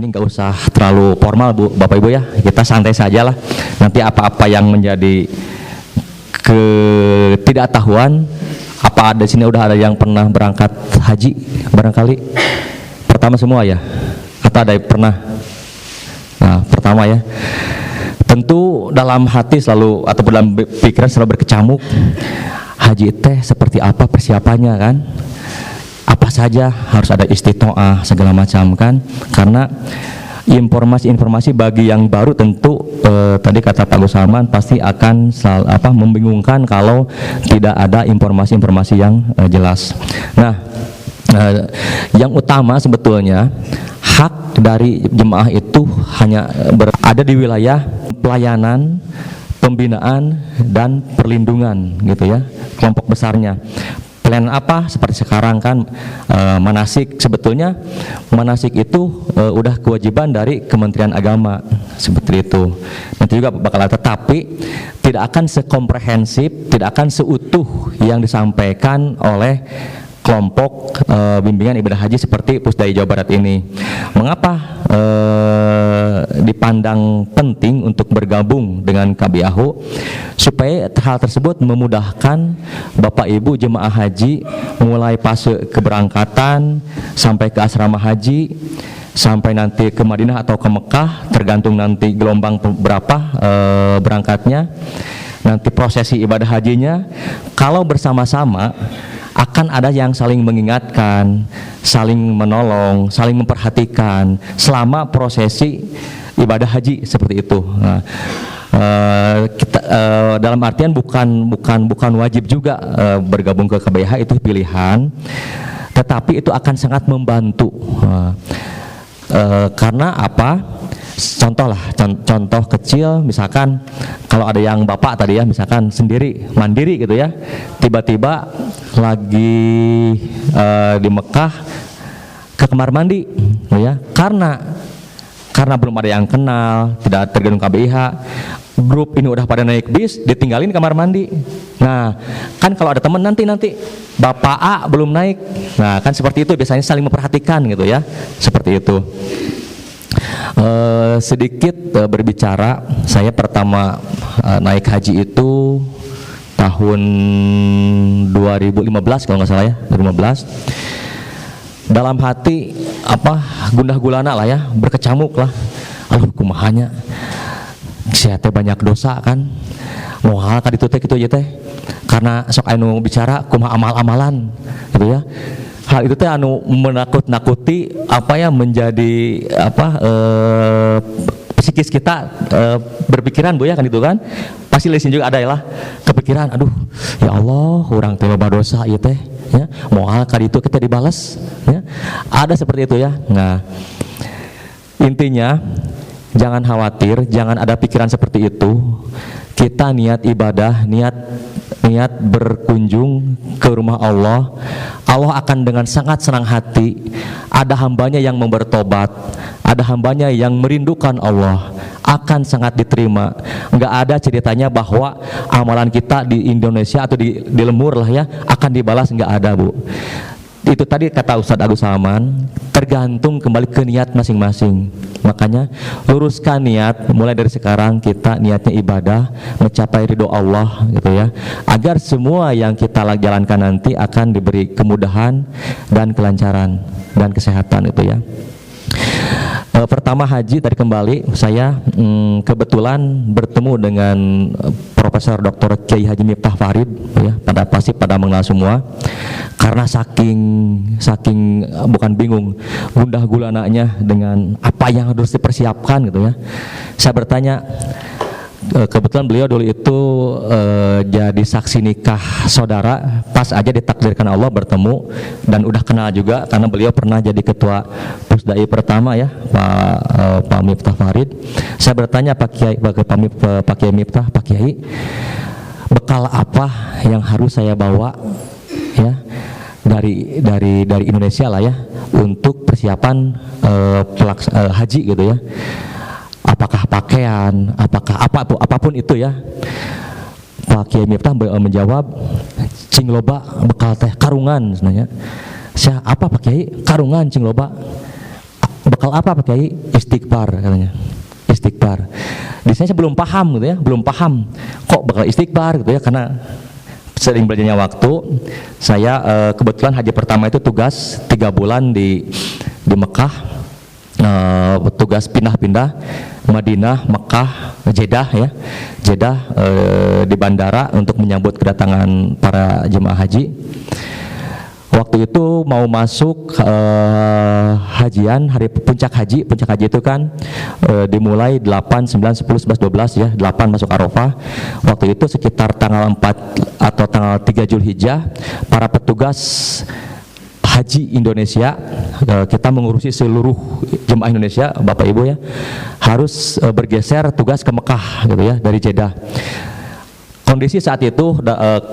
ini nggak usah terlalu formal Bu, Bapak Ibu ya, kita santai saja lah. Nanti apa-apa yang menjadi ketidaktahuan, apa ada sini udah ada yang pernah berangkat haji barangkali? Pertama semua ya? Atau ada yang pernah? Nah, pertama ya. Tentu dalam hati selalu atau dalam pikiran selalu berkecamuk, haji teh seperti apa persiapannya kan? Apa saja harus ada istitoah segala macam kan, karena informasi-informasi bagi yang baru tentu tadi kata Pak Gus Salman pasti akan membingungkan kalau tidak ada informasi-informasi yang jelas. Nah, yang utama sebetulnya hak dari jemaah itu hanya berada di wilayah pelayanan, pembinaan dan perlindungan gitu ya, kelompok besarnya. Plan apa? Seperti sekarang kan manasik, sebetulnya manasik itu udah kewajiban dari Kementerian Agama seperti itu. Nanti juga bakal ada, tetapi tidak akan sekomprehensif, tidak akan seutuh yang disampaikan oleh kelompok bimbingan ibadah haji seperti Pusdai Jawa Barat ini. Mengapa dipandang penting untuk bergabung dengan KBAHU? Supaya hal tersebut memudahkan Bapak Ibu jemaah haji mulai fase keberangkatan sampai ke asrama haji, sampai nanti ke Madinah atau ke Mekah, tergantung nanti gelombang berapa berangkatnya, nanti prosesi ibadah hajinya. Kalau bersama-sama akan ada yang saling mengingatkan, saling menolong, saling memperhatikan selama prosesi ibadah haji seperti itu. Nah, kita dalam artian bukan wajib juga bergabung ke KBH, itu pilihan, tetapi itu akan sangat membantu. Karena apa? Contoh kecil, misalkan kalau ada yang bapak tadi ya, misalkan sendiri mandiri gitu ya, tiba-tiba lagi di Mekah ke kamar mandi ya, karena belum ada yang kenal, tidak tergabung KBIH, grup ini udah pada naik bis, ditinggalin kamar mandi. Nah, kan kalau ada teman nanti Bapak A belum naik. Nah, kan seperti itu biasanya saling memperhatikan gitu ya. Seperti itu. Sedikit berbicara, saya pertama naik haji itu tahun 2015 kalau nggak salah ya, 2015. Dalam hati gundah gulana lah ya, berkecamuk lah. Aduh, kumahanya saya teh banyak dosa kan, moal ka ditu teh kitu aja teh, karena sok anu bicara kumaha amal-amalan gitu ya. Hal itu teh anu menakut-nakuti menjadi psikis kita berpikiran Bu ya kan, itu kan pasti lesin juga ada ya lah kepikiran, aduh ya Allah orang teh loba dosa ieu teh ya, moal ka ditu kita dibalas ya, ada seperti itu ya. Nah, intinya jangan khawatir, jangan ada pikiran seperti itu. Kita niat ibadah, niat berkunjung ke rumah Allah. Allah akan dengan sangat senang hati. Ada hambanya yang mau bertobat, ada hambanya yang merindukan Allah, akan sangat diterima. Enggak ada ceritanya bahwa amalan kita di Indonesia atau di lembur lah ya akan dibalas, enggak ada Bu. Itu tadi kata Ustadz Agus Salman, tergantung kembali ke niat masing-masing. Makanya luruskan niat, mulai dari sekarang kita niatnya ibadah, mencapai ridho Allah gitu ya, agar semua yang kita jalankan nanti akan diberi kemudahan dan kelancaran dan kesehatan itu ya. Pertama haji tadi kembali, saya kebetulan bertemu dengan Profesor Dr. Kiai Haji Miftah Farid ya, pada mengenal semua, karena saking bukan bingung, gundah gulananya dengan apa yang harus dipersiapkan gitu ya. Saya bertanya, kebetulan beliau dulu itu jadi saksi nikah saudara, pas aja ditakdirkan Allah bertemu dan udah kenal juga karena beliau pernah jadi ketua Pusdai pertama ya, Pak Miftah Farid. Saya bertanya Pak Kiai Miftah, Pak Kiai, bekal apa yang harus saya bawa ya dari Indonesia lah ya untuk persiapan haji gitu ya. Apakah pakaian, apapun itu ya. Pak Kiai Miftah menjawab, cing loba bekal teh karungan sebenarnya. Saya apa Pak Kiai? Karungan cing loba. bakal apa Pak Kiai? Istighfar katanya. Istighfar. Di sana saya belum paham gitu ya, belum paham kok bakal istighfar gitu ya, karena sering berjalannya waktu. Saya kebetulan haji pertama itu tugas 3 bulan di Mekah, tugas pindah-pindah Madinah, Mekah, Jeddah ya, Jeddah di bandara untuk menyambut kedatangan para jemaah haji. Waktu itu mau masuk hajian, hari puncak haji itu kan dimulai 8, 9, 10, 11, 12 ya, 8 masuk Arafah. Waktu itu sekitar tanggal 4 atau tanggal 3 Zulhijjah, para petugas haji Indonesia, kita mengurusi seluruh jemaah Indonesia, Bapak Ibu ya, harus bergeser tugas ke Mekah gitu ya, dari Jeddah. Kondisi saat itu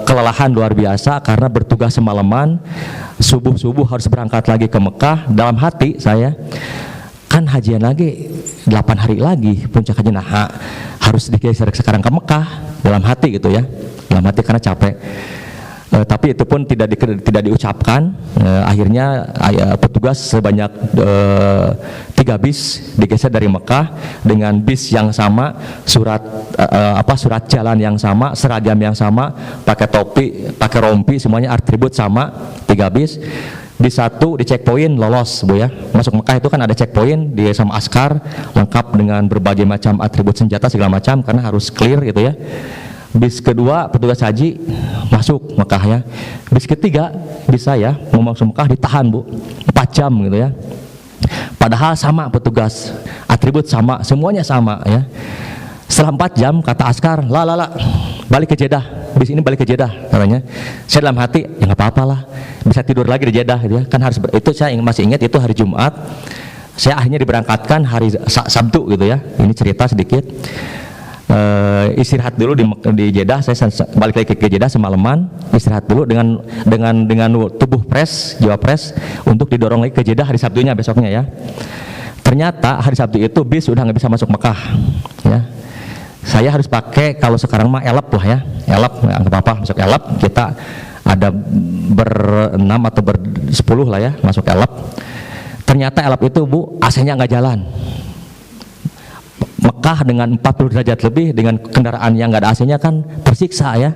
kelelahan luar biasa karena bertugas semalaman, subuh harus berangkat lagi ke Mekah. Dalam hati saya, kan hajian lagi 8 hari lagi puncak haji, nah harus digeser sekarang ke Mekah, dalam hati gitu ya, dalam hati karena capek. Tapi itu pun tidak diucapkan. Akhirnya petugas sebanyak 3 bis digeser dari Mekah dengan bis yang sama, surat jalan yang sama, seragam yang sama, pakai topi, pakai rompi, semuanya atribut sama, 3 bis. Bis 1 di checkpoint lolos Bu ya. Masuk Mekah itu kan ada checkpoint di sama askar lengkap dengan berbagai macam atribut senjata segala macam karena harus clear gitu ya. Bis kedua petugas haji masuk Mekah ya. Bis ketiga bis saya mau masuk Mekah ditahan Bu 4 jam gitu ya. Padahal sama petugas, atribut sama, semuanya sama ya. Setelah 4 jam kata askar, lah balik ke Jeddah, bis ini balik ke Jeddah katanya. Saya dalam hati ya nggak apa-apa lah, bisa tidur lagi di Jeddah gitu ya. Kan harus itu saya masih ingat itu hari Jumat. Saya akhirnya diberangkatkan hari Sabtu gitu ya. Ini cerita sedikit. Istirahat dulu di Jeddah, saya balik lagi ke Jeddah semalaman, istirahat dulu dengan tubuh jiwa pres untuk didorong lagi ke Jeddah hari Sabtunya besoknya ya. Ternyata hari Sabtu itu bis udah nggak bisa masuk Mekah ya. Saya harus pakai, kalau sekarang mah elep lah ya, elep nggak apa-apa, masuk elep. Kita ada ber-6 atau ber-10 lah ya masuk elep. Ternyata elep itu Bu AC-nya nggak jalan. Mekah dengan 40 derajat lebih dengan kendaraan yang nggak ada AC-nya kan tersiksa ya,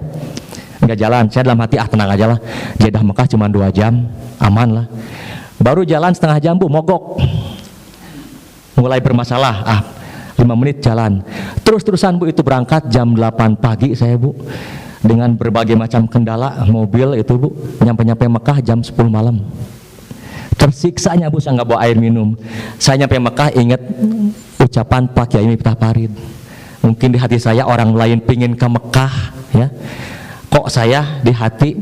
nggak jalan. Saya dalam hati tenang aja lah, Jeddah Mekah cuma 2 jam, aman lah. Baru jalan setengah jam Bu mogok, mulai bermasalah, 5 menit jalan, terus-terusan Bu. Itu berangkat jam 8 pagi saya Bu, dengan berbagai macam kendala mobil itu Bu, nyampe Mekah jam 10 malam. Tersiksanya Bu, saya nggak bawa air minum. Saya nyampe Mekah ingat ucapan Pak Kiai Miftah Farid. Mungkin di hati saya orang lain pingin ke Mekah ya, kok saya di hati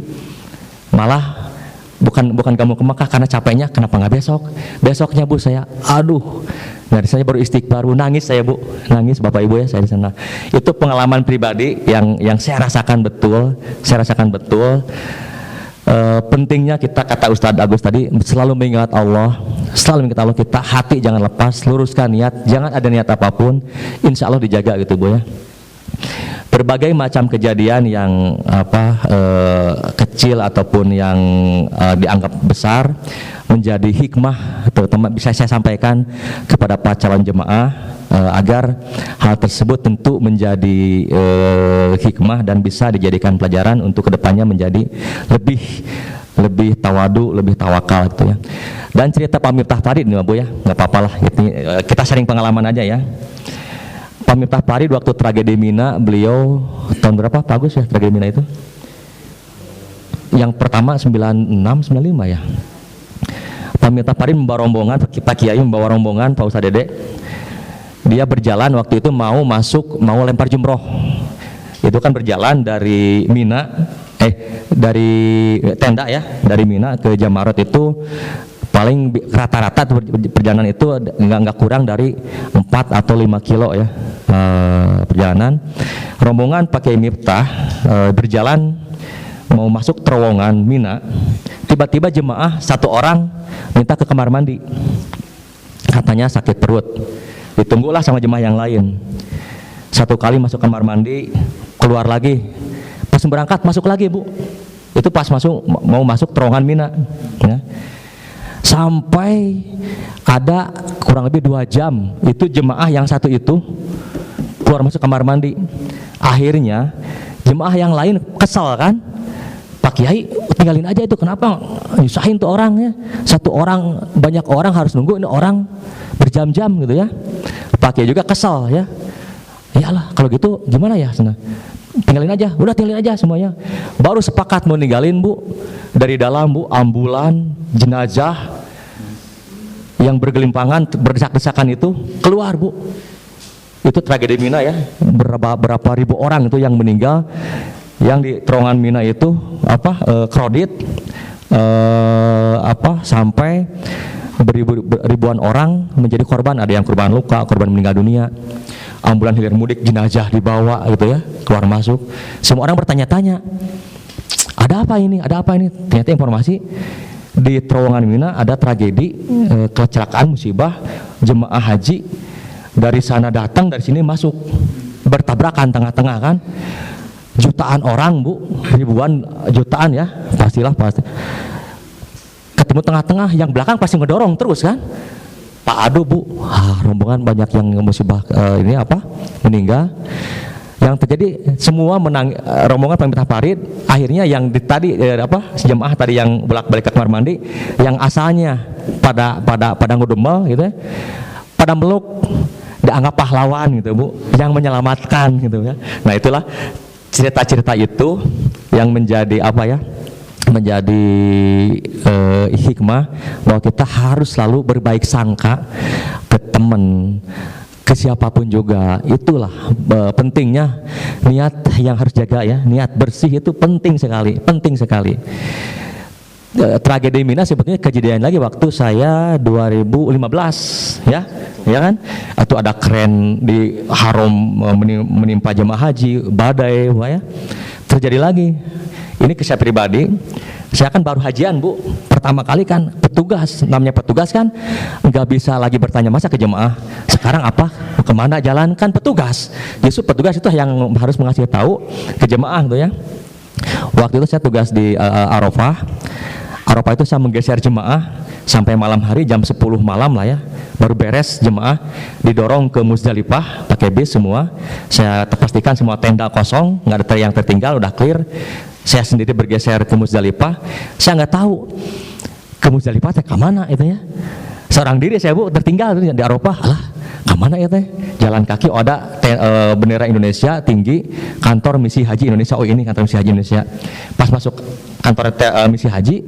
malah bukan kamu ke Mekah karena capeknya, kenapa nggak besoknya Bu. Saya dari saya baru istighfar Bu, nangis saya Bu, nangis Bapak Ibu ya, saya di sana. Itu pengalaman pribadi yang saya rasakan betul. Pentingnya kita, kata Ustadz Agus tadi, selalu mengingat Allah, kita hati jangan lepas, luruskan niat, jangan ada niat apapun, insya Allah dijaga gitu Bu ya. Berbagai macam kejadian yang kecil ataupun yang dianggap besar menjadi hikmah, terutama bisa saya sampaikan kepada para calon jemaah agar hal tersebut tentu menjadi hikmah dan bisa dijadikan pelajaran untuk kedepannya menjadi lebih tawadu, lebih tawakal gitu ya. Dan cerita Pak Miftah Farid nih Bu ya, nggak apa-apa lah, kita sharing pengalaman aja ya. Pak Miftah Farid waktu tragedi Mina, beliau tahun berapa Pak Agus ya tragedi Mina itu? Yang pertama 96, 95 ya. Pak Miftah Farid membawa rombongan, Pak Kiai membawa rombongan, Pak Ustadz Dede. Dia berjalan waktu itu mau lempar jumroh. Itu kan berjalan dari Mina, dari tenda ya, dari Mina ke Jamarat itu paling rata-rata perjalanan itu nggak kurang dari 4 atau 5 kilo ya perjalanan. Rombongan pakai Miftah berjalan mau masuk terowongan Mina, tiba-tiba jemaah 1 orang minta ke kamar mandi, katanya sakit perut. Ditunggulah sama jemaah yang lain. 1 kali masuk kamar mandi, keluar lagi. Pas berangkat masuk lagi Bu. Itu pas mau masuk terowongan Mina. Ya. Sampai ada kurang lebih 2 jam. Itu jemaah yang satu itu keluar masuk kamar mandi. Akhirnya jemaah yang lain kesal kan, Pak Kiai tinggalin aja itu, kenapa nyusahin tuh orangnya, satu orang banyak orang harus nunggu, ini orang berjam-jam gitu ya. Pak Kiai juga kesal ya, iyalah kalau gitu gimana ya, sana tinggalin aja, udah tinggalin aja semuanya. Baru sepakat mau ninggalin Bu, dari dalam Bu ambulan jenazah yang bergelimpangan berdesak-desakan itu keluar Bu. Itu tragedi Mina ya, berapa ribu orang itu yang meninggal, yang di terowongan Mina itu kredit sampai ribuan orang menjadi korban, ada yang korban luka, korban meninggal dunia. Ambulan hilir mudik, jenazah dibawa gitu ya, keluar masuk. Semua orang bertanya-tanya, ada apa ini, ada apa ini? Ternyata informasi di terowongan Mina ada tragedi kecelakaan musibah jemaah haji. Dari sana datang, dari sini masuk, bertabrakan tengah-tengah kan, jutaan orang Bu, ribuan jutaan ya, pasti ketemu tengah-tengah, yang belakang pasti ngedorong terus kan, Pak aduh Bu, rombongan banyak yang musibah meninggal. Yang terjadi semua rombongan pemerintah parit, akhirnya yang jemaah tadi yang bolak-balik ke kamar mandi, yang asalnya pada ngudumel gitu ya, pada meluk, dianggap pahlawan gitu Bu, yang menyelamatkan gitu ya. Nah itulah cerita-cerita itu yang menjadi menjadi hikmah bahwa kita harus selalu berbaik sangka ke teman, ke siapapun juga. Itulah pentingnya niat yang harus jaga ya, niat bersih itu penting sekali. Tragedi Mina sebetulnya kejadian lagi waktu saya 2015 ya kan, atau ada kren di Haram menimpa jemaah haji, badai ya, terjadi lagi. Ini ke saya pribadi, saya kan baru hajian Bu, pertama kali kan petugas, namanya petugas kan nggak bisa lagi bertanya masa ke jemaah, sekarang kemana jalan kan petugas, justru petugas itu yang harus mengasih tahu ke jemaah gitu ya. Waktu itu saya tugas di Arafah itu saya menggeser jemaah sampai malam hari jam 10 malam lah ya, baru beres jemaah, didorong ke Muzdalifah pakai bis semua. Saya pastikan semua tenda kosong, nggak ada yang tertinggal, udah clear. Saya sendiri bergeser ke Muzdalifah. Saya nggak tahu ke Muzdalifah ke mana itu ya, seorang diri saya Bu tertinggal di Arafah. Alah kemana ya teh, jalan kaki, ada bendera Indonesia tinggi, kantor misi haji Indonesia, oh ini kantor misi haji Indonesia. Pas masuk kantor misi haji,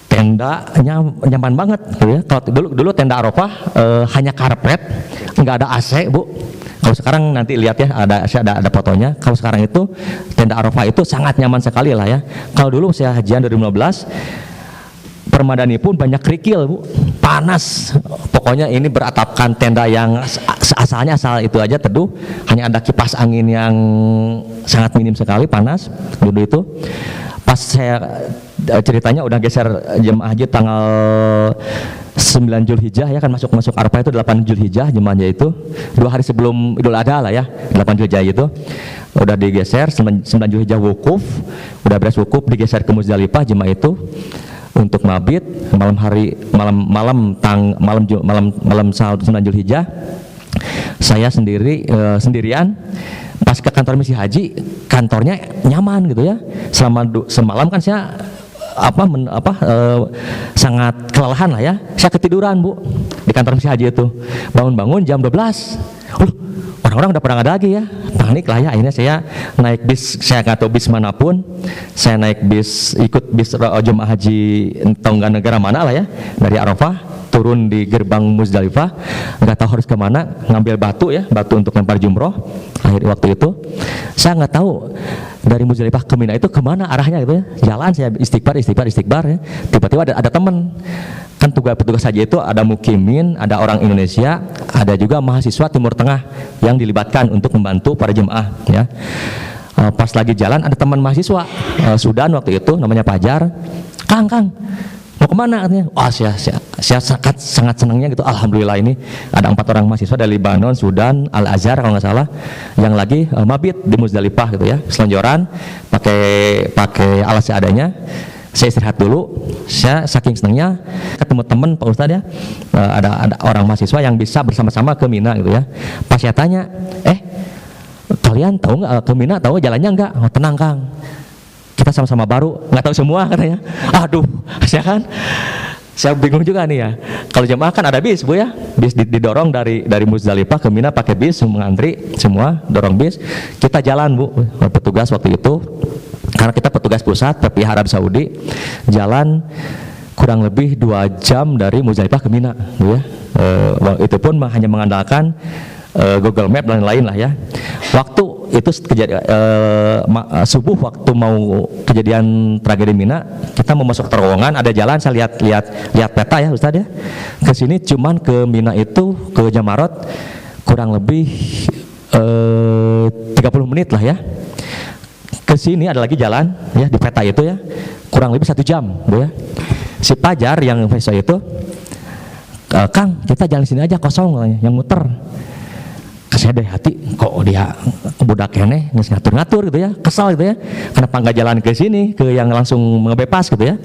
tendanya nyaman banget gitu ya. Kalau dulu tenda Arafah hanya karpet, nggak ada AC Bu. Kalau sekarang nanti lihat ya, ada fotonya. Kalau sekarang itu tenda Arafah itu sangat nyaman sekali lah ya. Kalau dulu saya hajian 2015, permadani pun banyak kerikil Bu, panas. Pokoknya ini beratapkan tenda yang asalnya itu aja teduh, hanya ada kipas angin yang sangat minim sekali, panas dulu itu. Pas saya ceritanya udah geser jemaah haji tanggal 9 Zulhijjah ya kan, masuk Arafah itu 8 Zulhijjah jemaahnya itu, 2 hari sebelum Idul Adha lah ya, 8 Zulhijjah itu udah digeser, 9 Zulhijjah wukuf, udah beres wukuf digeser ke Muzdalifah jemaah itu untuk mabit malam 9 Zulhijjah. Saya sendirian pas ke kantor misi haji, kantornya nyaman gitu ya. Semalam kan saya sangat kelelahan lah ya. Saya ketiduran Bu di kantor misi haji itu. Bangun-bangun jam 12. Orang-orang udah pada nggak ada lagi ya. Panik lah ya. Akhirnya saya naik bis, saya nggak tahu bis manapun. Saya naik bis, ikut bis jemaah haji Tongga negara mana lah ya, dari Arafah turun di gerbang Muzdalifah, nggak tahu harus kemana, ngambil batu untuk lempar jumroh. Akhir waktu itu saya nggak tahu dari Muzdalifah ke Mina itu kemana arahnya gitu ya. Jalan saya istighfar ya. Tiba-tiba ada teman kan, petugas haji itu ada mukimin, ada orang Indonesia, ada juga mahasiswa Timur Tengah yang dilibatkan untuk membantu para jemaah ya. Pas lagi jalan ada teman mahasiswa Sudan waktu itu, namanya Pajar. Kang mau kemana katanya? Saya sangat senangnya gitu. Alhamdulillah ini ada 4 orang mahasiswa dari Lebanon, Sudan, Al Azhar kalau nggak salah, yang lagi mabit di Muzdalifah gitu ya, selonjoran pakai alas seadanya. Saya istirahat dulu. Saya saking senangnya ketemu teman Pak Ustadz ya, ada orang mahasiswa yang bisa bersama-sama ke Mina gitu ya. Pas saya tanya, kalian tahu nggak ke Mina, tahu jalannya nggak? Oh, tenang Kang, kita sama-sama baru, nggak tahu semua katanya. Aduh, saya bingung juga nih ya. Kalau jemaah kan ada bis Bu ya, bis didorong dari Muzdalifah ke Mina pakai bis, mengantri semua dorong bis. Kita jalan Bu, petugas waktu itu, karena kita petugas pusat PPIH Arab Saudi, jalan kurang lebih 2 jam dari Muzdalifah ke Mina Bu ya. Itu pun hanya mengandalkan Google Map dan lain-lain lah ya. Waktu itu subuh waktu mau kejadian tragedi Mina, kita mau masuk terowongan, ada jalan, saya lihat peta ya Ustadz ya. Ke sini cuman ke Mina itu ke Jamarot kurang lebih 30 menit lah ya. Ke sini ada lagi jalan ya di peta itu ya, kurang lebih 1 jam Bu ya. Si Pajar yang besok itu, Kang kita jalan sini aja kosong yang muter. Saya dari hati kok dia budak kene ngatur-ngatur gitu ya, kesal gitu ya, kenapa nggak jalan ke sini ke yang langsung ngebebas gitu ya.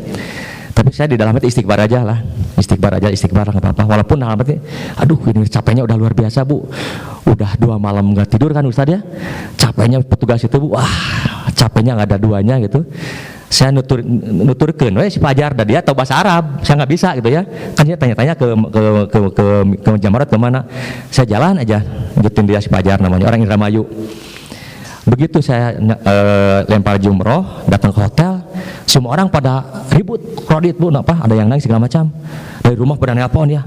Tapi saya di dalam hati istighfar aja nggak apa-apa, walaupun dalam hati aduh ini capeknya udah luar biasa Bu, udah 2 malam nggak tidur kan Ustadz ya, capeknya petugas itu Bu, wah capeknya nggak ada duanya gitu. Saya nuturkeun si Pajar, dan dia tahu bahasa Arab, saya nggak bisa gitu ya. Kan dia tanya-tanya ke Jamarat kemana, saya jalan aja gituin dia si Pajar, namanya orang Indramayu. Begitu saya lempar jumroh, datang ke hotel, semua orang pada ribut, kredit Bu, apa? Ada yang nangis segala macam. Dari rumah pada nelpon ya,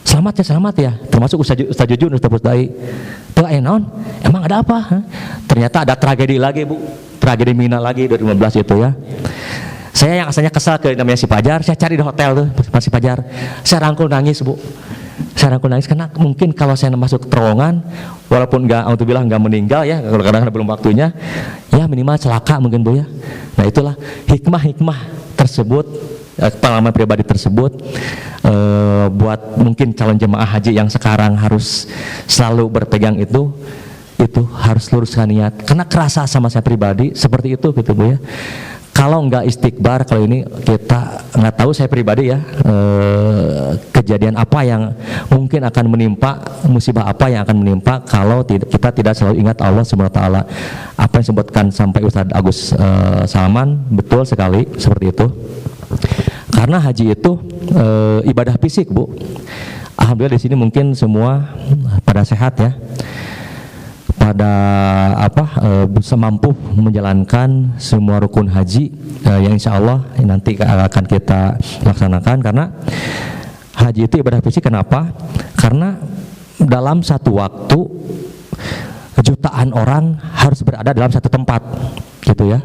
selamat ya, termasuk Ustaz Jujun, Ustaz Pusdai. Tuh naon? Emang ada apa? Ternyata ada tragedi lagi Bu, tragedi Mina lagi 2015 itu ya. Saya yang asalnya kesal ke namanya si Pajar, saya cari di hotel tuh si Pajar, saya rangkul nangis Bu. Saya rangkul nangis karena mungkin kalau saya masuk terowongan, walaupun nggak meninggal ya, kadang-kadang belum waktunya, ya minimal celaka mungkin Bu ya. Nah itulah hikmah tersebut, pengalaman pribadi tersebut, buat mungkin calon jemaah haji yang sekarang harus selalu berpegang itu harus luruskan niat, karena kerasa sama saya pribadi seperti itu gitu Bu ya. Kalau nggak istighbar, kalau ini kita nggak tahu, saya pribadi ya, kejadian apa yang mungkin akan menimpa, musibah apa yang akan menimpa kalau kita tidak selalu ingat Allah Subhanahu wa taala. Apa yang disebutkan sampai Ustadz Agus Salman betul sekali seperti itu. Karena haji itu ibadah fisik Bu. Alhamdulillah di sini mungkin semua pada sehat ya, pada bisa mampu menjalankan semua rukun haji yang insya Allah nanti akan kita laksanakan. Karena haji itu ibadah fisik. Kenapa? Karena dalam satu waktu jutaan orang harus berada dalam satu tempat gitu ya.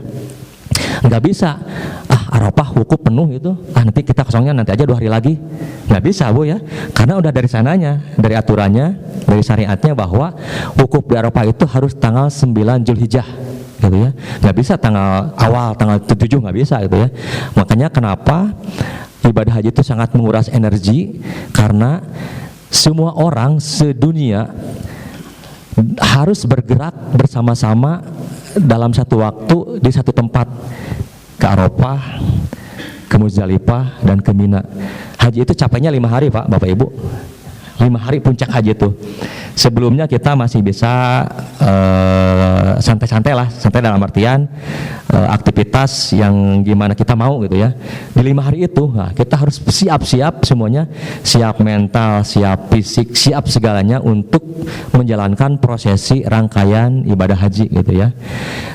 Nggak bisa Arafah wukuf penuh itu, nanti kita kosongnya nanti aja 2 hari lagi, nggak bisa Bu ya. Karena udah dari sananya, dari aturannya, dari syariatnya bahwa wukuf di Arafah itu harus tanggal 9 Zulhijjah gitu ya, nggak bisa tanggal 7 nggak bisa gitu ya. Makanya kenapa ibadah haji itu sangat menguras energi, karena semua orang sedunia harus bergerak bersama-sama dalam satu waktu di satu tempat, ke Arafah, ke Muzdalifah, dan ke Mina. Haji itu capeknya 5 hari Pak, Bapak Ibu, 5 hari puncak haji itu. Sebelumnya kita masih bisa santai-santai lah, santai dalam artian aktivitas yang gimana kita mau gitu ya. Di 5 hari itu kita harus siap-siap semuanya, siap mental, siap fisik, siap segalanya untuk menjalankan prosesi rangkaian ibadah haji gitu ya.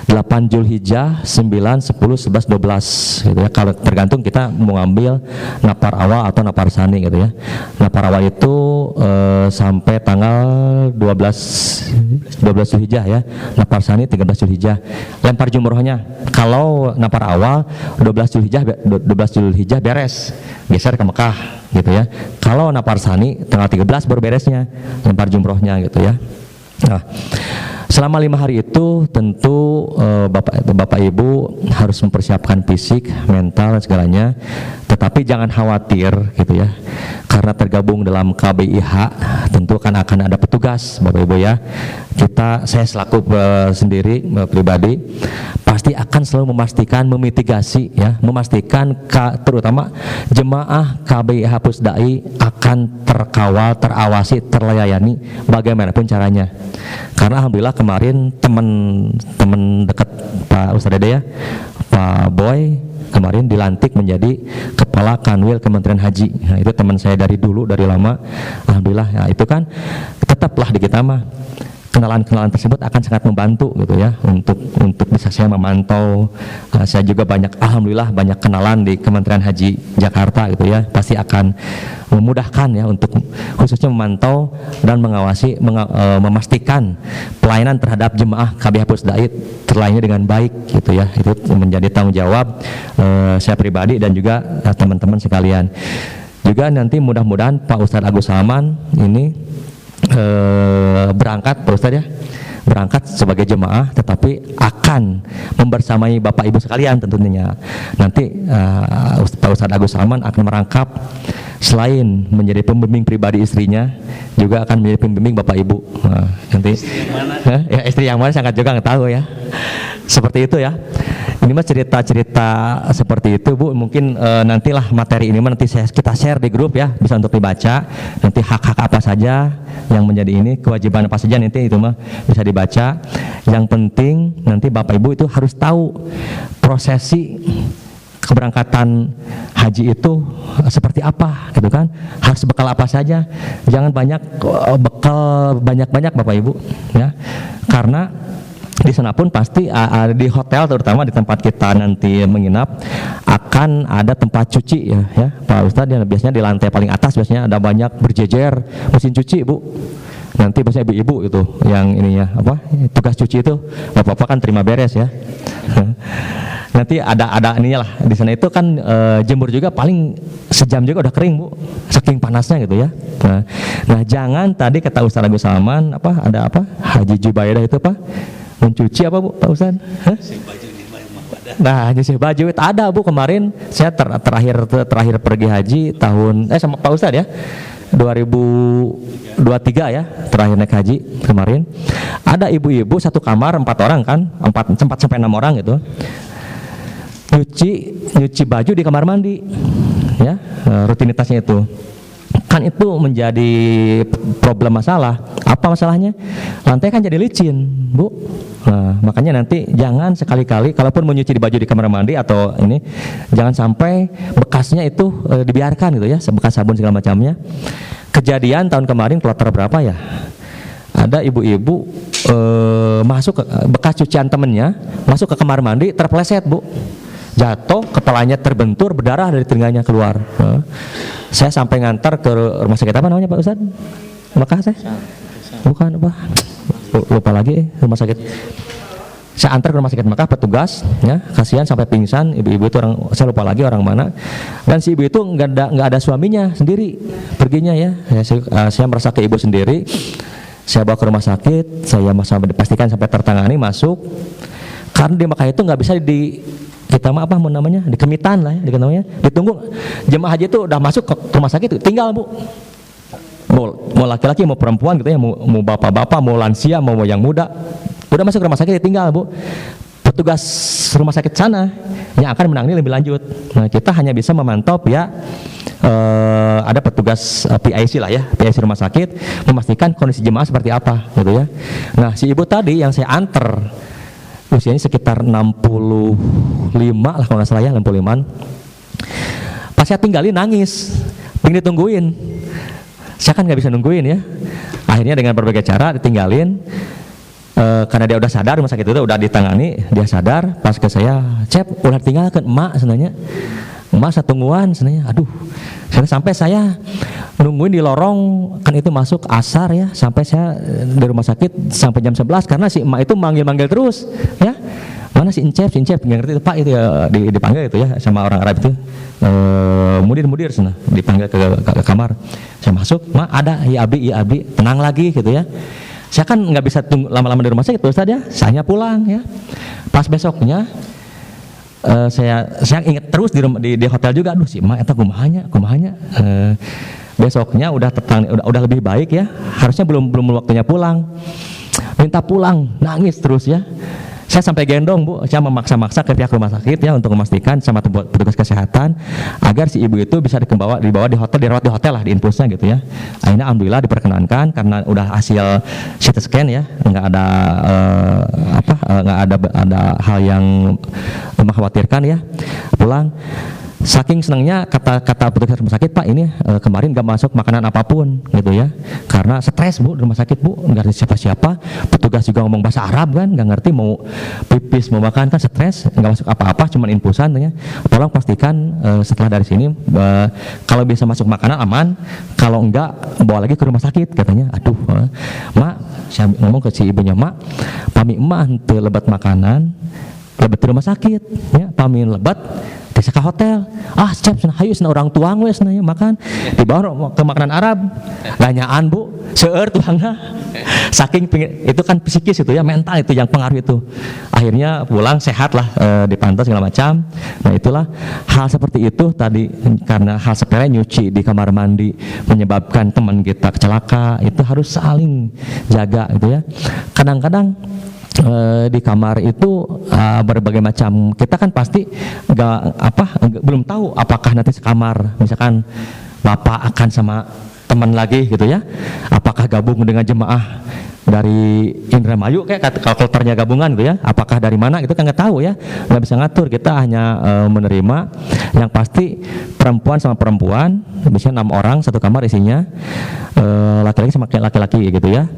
8 Zulhijjah, 9, 10, 11, 12 gitu ya. Kalau tergantung kita mau ngambil napar awal atau napar sani gitu ya. Napar awal itu sampai tanggal 12 Zulhijjah ya. Napar sani 13 Zulhijjah. Lempar jumrohnya kalau napar awal 12 Zulhijjah beres, geser ke Mekah gitu ya. Kalau napar sani tanggal 13 baru beresnya lempar jumrohnya gitu ya. Nah, selama 5 hari itu tentu Bapak Ibu harus mempersiapkan fisik, mental, segalanya. Tetapi jangan khawatir gitu ya, karena tergabung dalam KBIH tentu akan ada petugas Bapak Ibu ya. Saya selaku sendiri pribadi pasti akan selalu memastikan, memitigasi ya, memastikan terutama jemaah KBIH Pusdai akan terkawal, terawasi, terlayani bagaimanapun caranya. Karena alhamdulillah kemarin teman dekat Pak Ustadz Dede ya, Pak Boy kemarin dilantik menjadi Kepala Kanwil Kementerian Haji. Nah, itu teman saya dari dulu, dari lama. Alhamdulillah ya, itu kan tetaplah di kita mah kenalan-kenalan tersebut akan sangat membantu gitu ya untuk bisa saya memantau. Saya juga alhamdulillah banyak kenalan di Kementerian Haji Jakarta gitu ya, pasti akan memudahkan ya untuk khususnya memantau dan mengawasi, memastikan pelayanan terhadap jemaah KBIH Pusdai terlayani dengan baik gitu ya. Itu menjadi tanggung jawab saya pribadi dan juga teman-teman sekalian. Juga nanti mudah-mudahan Pak Ustadz Agus Salman ini berangkat Pak Ustadz ya, berangkat sebagai jemaah tetapi akan membersamai Bapak Ibu sekalian tentunya. Nanti Pak Ustadz Agus Salman akan merangkap, selain menjadi pembimbing pribadi istrinya, juga akan menjadi pembimbing Bapak Ibu. Nah, nanti ya, istri yang mana sangat juga nggak tahu ya. Seperti itu ya. Ini mah cerita-cerita seperti itu Bu. Mungkin nantilah materi ini nanti kita share di grup ya, bisa untuk dibaca. Nanti hak-hak apa saja yang menjadi ini, kewajiban apa saja nanti itu mah bisa dibaca. Yang penting nanti Bapak Ibu itu harus tahu prosesi keberangkatan haji itu seperti apa gitu kan, harus bekal apa saja. Jangan bekal banyak-banyak Bapak Ibu ya, karena di sana pun pasti di hotel, terutama di tempat kita nanti menginap, akan ada tempat cuci ya Pak Ustadz. Ya, biasanya di lantai paling atas biasanya ada banyak berjejer mesin cuci Bu. Nanti biasanya ibu-ibu itu yang ininya tugas cuci itu, bapak-bapak kan terima beres ya. Nanti ada ininya lah di sana itu kan, jemur juga paling sejam juga udah kering Bu, saking panasnya gitu ya. Nah jangan tadi kata Ustadz Agus Salman ada Haji Jubaidah itu mencuci apa Bu Pak Ustadz? Nah nyuci baju itu ada Bu. Kemarin saya terakhir pergi haji tahun sama Pak Ustadz ya 2023 ya, terakhir naik haji kemarin. Ada ibu-ibu satu kamar 4 orang kan, 4 sampai 6 orang gitu, nyuci baju di kamar mandi ya, rutinitasnya itu kan. Itu menjadi problem masalah. Apa masalahnya? Lantai kan jadi licin Bu. Nah makanya nanti jangan sekali-kali kalaupun menyuci di baju di kamar mandi atau ini, jangan sampai bekasnya itu dibiarkan gitu ya, bekas sabun segala macamnya. Kejadian tahun kemarin kloter berapa ya, ada ibu-ibu masuk ke bekas cucian temennya, masuk ke kamar mandi, terpleset Bu, jatuh, kepalanya terbentur, berdarah dari telinganya keluar. Saya sampai ngantar ke rumah sakit apa namanya Pak Ustadz? Mekah saya? Bukan apa? Lupa lagi rumah sakit. Saya antar ke rumah sakit Mekah, petugas ya, kasihan sampai pingsan. Ibu-ibu itu orang, saya lupa lagi orang mana. Dan si ibu itu nggak ada suaminya, sendiri perginya ya. Saya merasa ke ibu sendiri. Saya bawa ke rumah sakit, saya sampai dipastikan sampai tertangani, masuk. Karena di Mekah itu nggak bisa kita mah dikemitan lah ya, ditunggu jemaah haji itu udah masuk ke rumah sakit, tinggal Bu. Mau laki-laki mau perempuan gitu ya, mau bapak-bapak, mau lansia, mau yang muda, udah masuk ke rumah sakit tinggal Bu. Petugas rumah sakit sana yang akan menangani lebih lanjut. Nah kita hanya bisa memantau ya, ada petugas PIC lah ya, PIC rumah sakit, memastikan kondisi jemaah seperti apa gitu ya. Nah si ibu tadi yang saya antar usianya sekitar 65 lah kalau nggak salah ya, 65-an. Pas saya tinggalin nangis, pengen ditungguin. Saya kan nggak bisa nungguin ya. Akhirnya dengan berbagai cara ditinggalin. Karena dia udah sadar, rumah sakit itu udah ditangani, dia sadar. Pas ke saya, Cep, udah tinggalkan emak sebenarnya. Emak satungguan sebenarnya. Aduh, sampai saya nungguin di lorong, kan itu masuk asar ya, sampai saya di rumah sakit sampai jam 11 karena si emak itu manggil-manggil terus ya. Mana si Incep, nggak ngerti itu Pak itu ya, dipanggil itu ya sama orang Arab itu. Mudir sana dipanggil ke kamar. Saya masuk, "Ma, ada iya abi, tenang lagi" gitu ya. Saya kan nggak bisa tunggu lama-lama di rumah sakit Ustaz ya. Saya pulang ya. Pas besoknya saya ingat terus di hotel juga, aduh si emak eta kumahanya. Besoknya udah lebih baik ya. Harusnya belum waktunya pulang. Minta pulang, nangis terus ya. Saya sampai gendong Bu, saya memaksa-maksa ke pihak rumah sakit ya untuk memastikan sama petugas kesehatan agar si ibu itu bisa dibawa di hotel, dirawat di hotel lah, di infusnya gitu ya. Akhirnya alhamdulillah diperkenankan karena udah hasil CT scan ya, nggak ada nggak ada hal yang mengkhawatirkan ya. Pulang. Saking senangnya kata petugas rumah sakit, Pak ini kemarin gak masuk makanan apapun gitu ya, karena stres Bu di rumah sakit Bu, nggak ada siapa-siapa, petugas juga ngomong bahasa Arab kan, nggak ngerti mau pipis mau makan kan stres, nggak masuk apa-apa, cuman infusan ya. Tolong pastikan setelah dari sini kalau bisa masuk makanan aman, kalau enggak bawa lagi ke rumah sakit katanya. Aduh, Mak, saya ngomong ke si ibunya, Mak, pami emak henteu lebat makanan, lebat di rumah sakit ya, pami lebat desa ke hotel. Cep hayu sana orang tuang wes nanya makan dibawa ke makanan Arab. Ganyaan Bu, seueur tuangna. Saking itu kan psikis itu ya, mental itu yang pengaruh itu. Akhirnya pulang sehat lah, dipantau segala macam. Nah itulah hal seperti itu tadi, karena hal sepele nyuci di kamar mandi menyebabkan teman kita celaka, itu harus saling jaga gitu ya. Kadang-kadang di kamar itu berbagai macam, kita kan pasti belum tahu apakah nanti sekamar misalkan bapak akan sama teman lagi gitu ya, apakah gabung dengan jemaah dari Indramayu kayak kalau kloternya gabungan gitu ya, apakah dari mana itu kan nggak tahu ya, nggak bisa ngatur, kita hanya menerima. Yang pasti perempuan sama perempuan, biasanya 6 orang satu kamar isinya, laki-laki sama laki-laki gitu ya.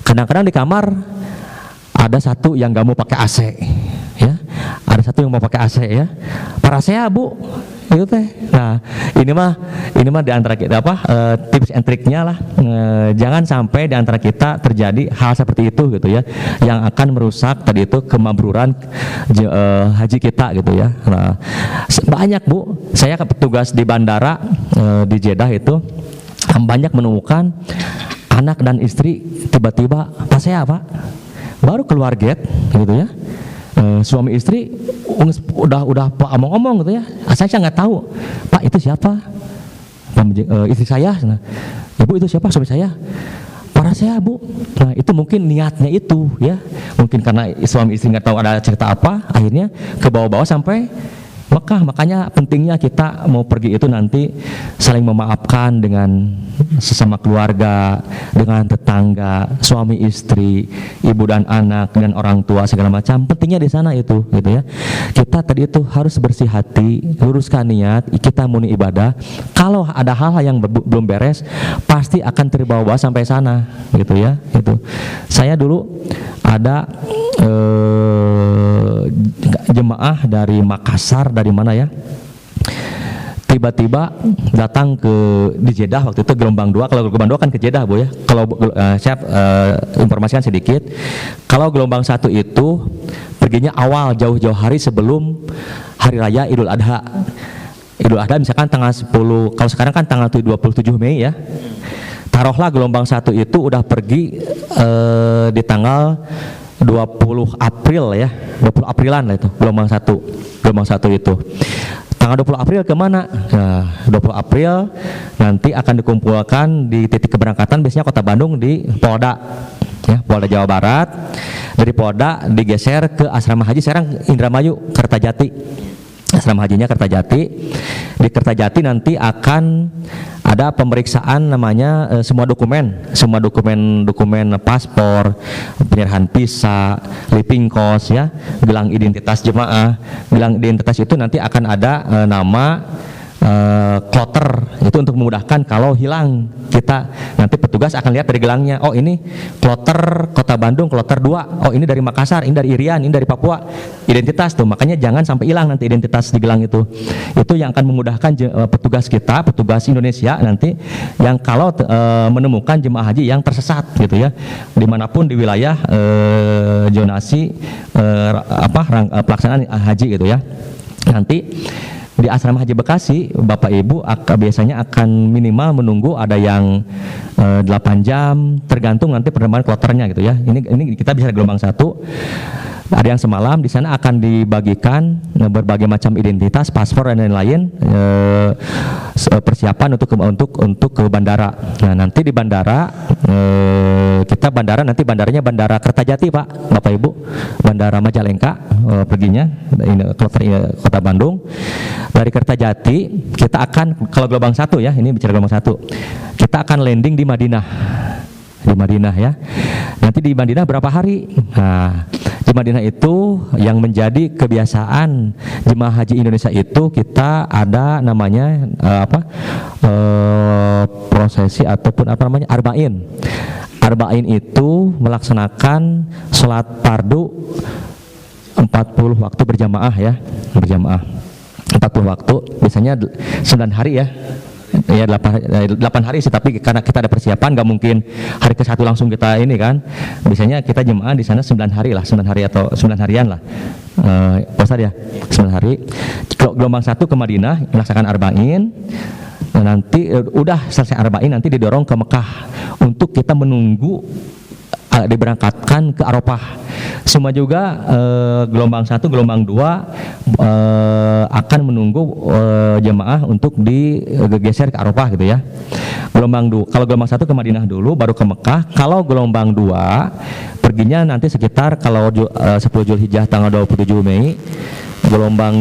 Kadang-kadang di kamar ada satu yang gak mau pakai AC ya, ada satu yang mau pakai AC ya, para saya Bu itu teh. Nah ini mah di antara kita tips and triknya lah, jangan sampai di antara kita terjadi hal seperti itu gitu ya, yang akan merusak tadi itu kemabruran haji kita gitu ya. Nah banyak Bu, saya petugas di bandara di Jeddah itu banyak menemukan anak dan istri tiba-tiba pas saya baru keluar gate gitu ya, suami istri udah omong-omong gitu ya. Saya nggak tahu, Pak itu siapa? Istri saya. Nah, Ibu itu siapa? Suami saya. Para saya Bu. Nah itu mungkin niatnya itu ya, mungkin karena suami istri nggak tahu ada cerita apa, akhirnya ke bawah-bawah sampai Mekah. Makanya pentingnya kita mau pergi itu nanti saling memaafkan dengan sesama keluarga, dengan tetangga, suami istri, ibu dan anak, dan orang tua segala macam. Pentingnya di sana itu gitu ya. Kita tadi itu harus bersih hati, luruskan niat, kita murni ibadah. Kalau ada hal-hal yang belum beres, pasti akan terbawa sampai sana gitu ya. Itu saya dulu ada jemaah dari Makassar, dari mana ya, tiba-tiba datang di Jeddah waktu itu gelombang 2. Kalau gelombang 2 kan ke Jeddah Bu ya. Kalau saya informasikan sedikit, kalau gelombang 1 itu perginya awal, jauh-jauh hari sebelum hari raya Idul Adha. Idul Adha misalkan tanggal 10, kalau sekarang kan tanggal 27 Mei ya. Taruhlah gelombang 1 itu udah pergi di tanggal 20 April ya, 20 Aprilan lah itu gelombang 1 itu. Tanggal 20 April kemana? Nah, 20 April nanti akan dikumpulkan di titik keberangkatan, biasanya Kota Bandung di Polda ya, Polda Jawa Barat. Dari Polda digeser ke asrama haji sekarang Indramayu, Kertajati. Asrama hajinya Kertajati. Di Kertajati nanti akan ada pemeriksaan namanya semua dokumen paspor, penyerahan visa, living cost ya, gelang identitas jemaah. Gelang identitas itu nanti akan ada nama kloter, itu untuk memudahkan kalau hilang, kita nanti petugas akan lihat dari gelangnya, oh ini kloter Kota Bandung, kloter 2, oh ini dari Makassar, ini dari Irian, ini dari Papua, identitas tuh. Makanya jangan sampai hilang nanti identitas di gelang itu yang akan memudahkan petugas kita, petugas Indonesia nanti yang kalau menemukan jemaah haji yang tersesat gitu ya, dimanapun di wilayah zonasi pelaksanaan haji gitu ya. Nanti di asrama haji Bekasi, Bapak Ibu biasanya akan minimal menunggu ada yang 8 jam, tergantung nanti penerimaan kloternya gitu ya. Ini kita bisa gelombang 1. Ada yang semalam, di sana akan dibagikan berbagai macam identitas, paspor dan lain-lain, persiapan untuk ke bandara. Nah nanti di bandara kita kita bandara, nanti bandaranya Bandara Kertajati Pak, Bapak Ibu, Bandara Majalengka perginya ini kota Bandung. Dari Kertajati kita akan, kalau gelombang 1 ya, ini bicara gelombang 1, kita akan landing di Madinah. Di Madinah ya. Nanti di Madinah berapa hari? Nah, di Madinah itu yang menjadi kebiasaan jemaah haji Indonesia itu kita ada namanya prosesi ataupun apa namanya arba'in. Arba'in itu melaksanakan sholat fardu 40 waktu berjamaah ya, berjamaah 40 waktu, biasanya 9 hari ya. Ya 8 hari sih, tapi karena kita ada persiapan nggak mungkin hari ke-1 langsung kita ini kan. Biasanya kita jemaah di sana 9 hari lah, 9 hari atau 9 harian lah. Ustaz ya, 9 hari. Gelombang 1 ke Madinah melaksanakan arba'in. Nanti udah selesai arba'in nanti didorong ke Mekah untuk kita menunggu diberangkatkan ke Arafah. Semua juga gelombang 1, gelombang 2 akan menunggu jemaah untuk digeser ke Arafah gitu ya. Gelombang 2, kalau gelombang 1 ke Madinah dulu baru ke Mekah. Kalau gelombang 2 perginya nanti sekitar kalau 10 Zulhijjah tanggal 27 Mei. Gelombang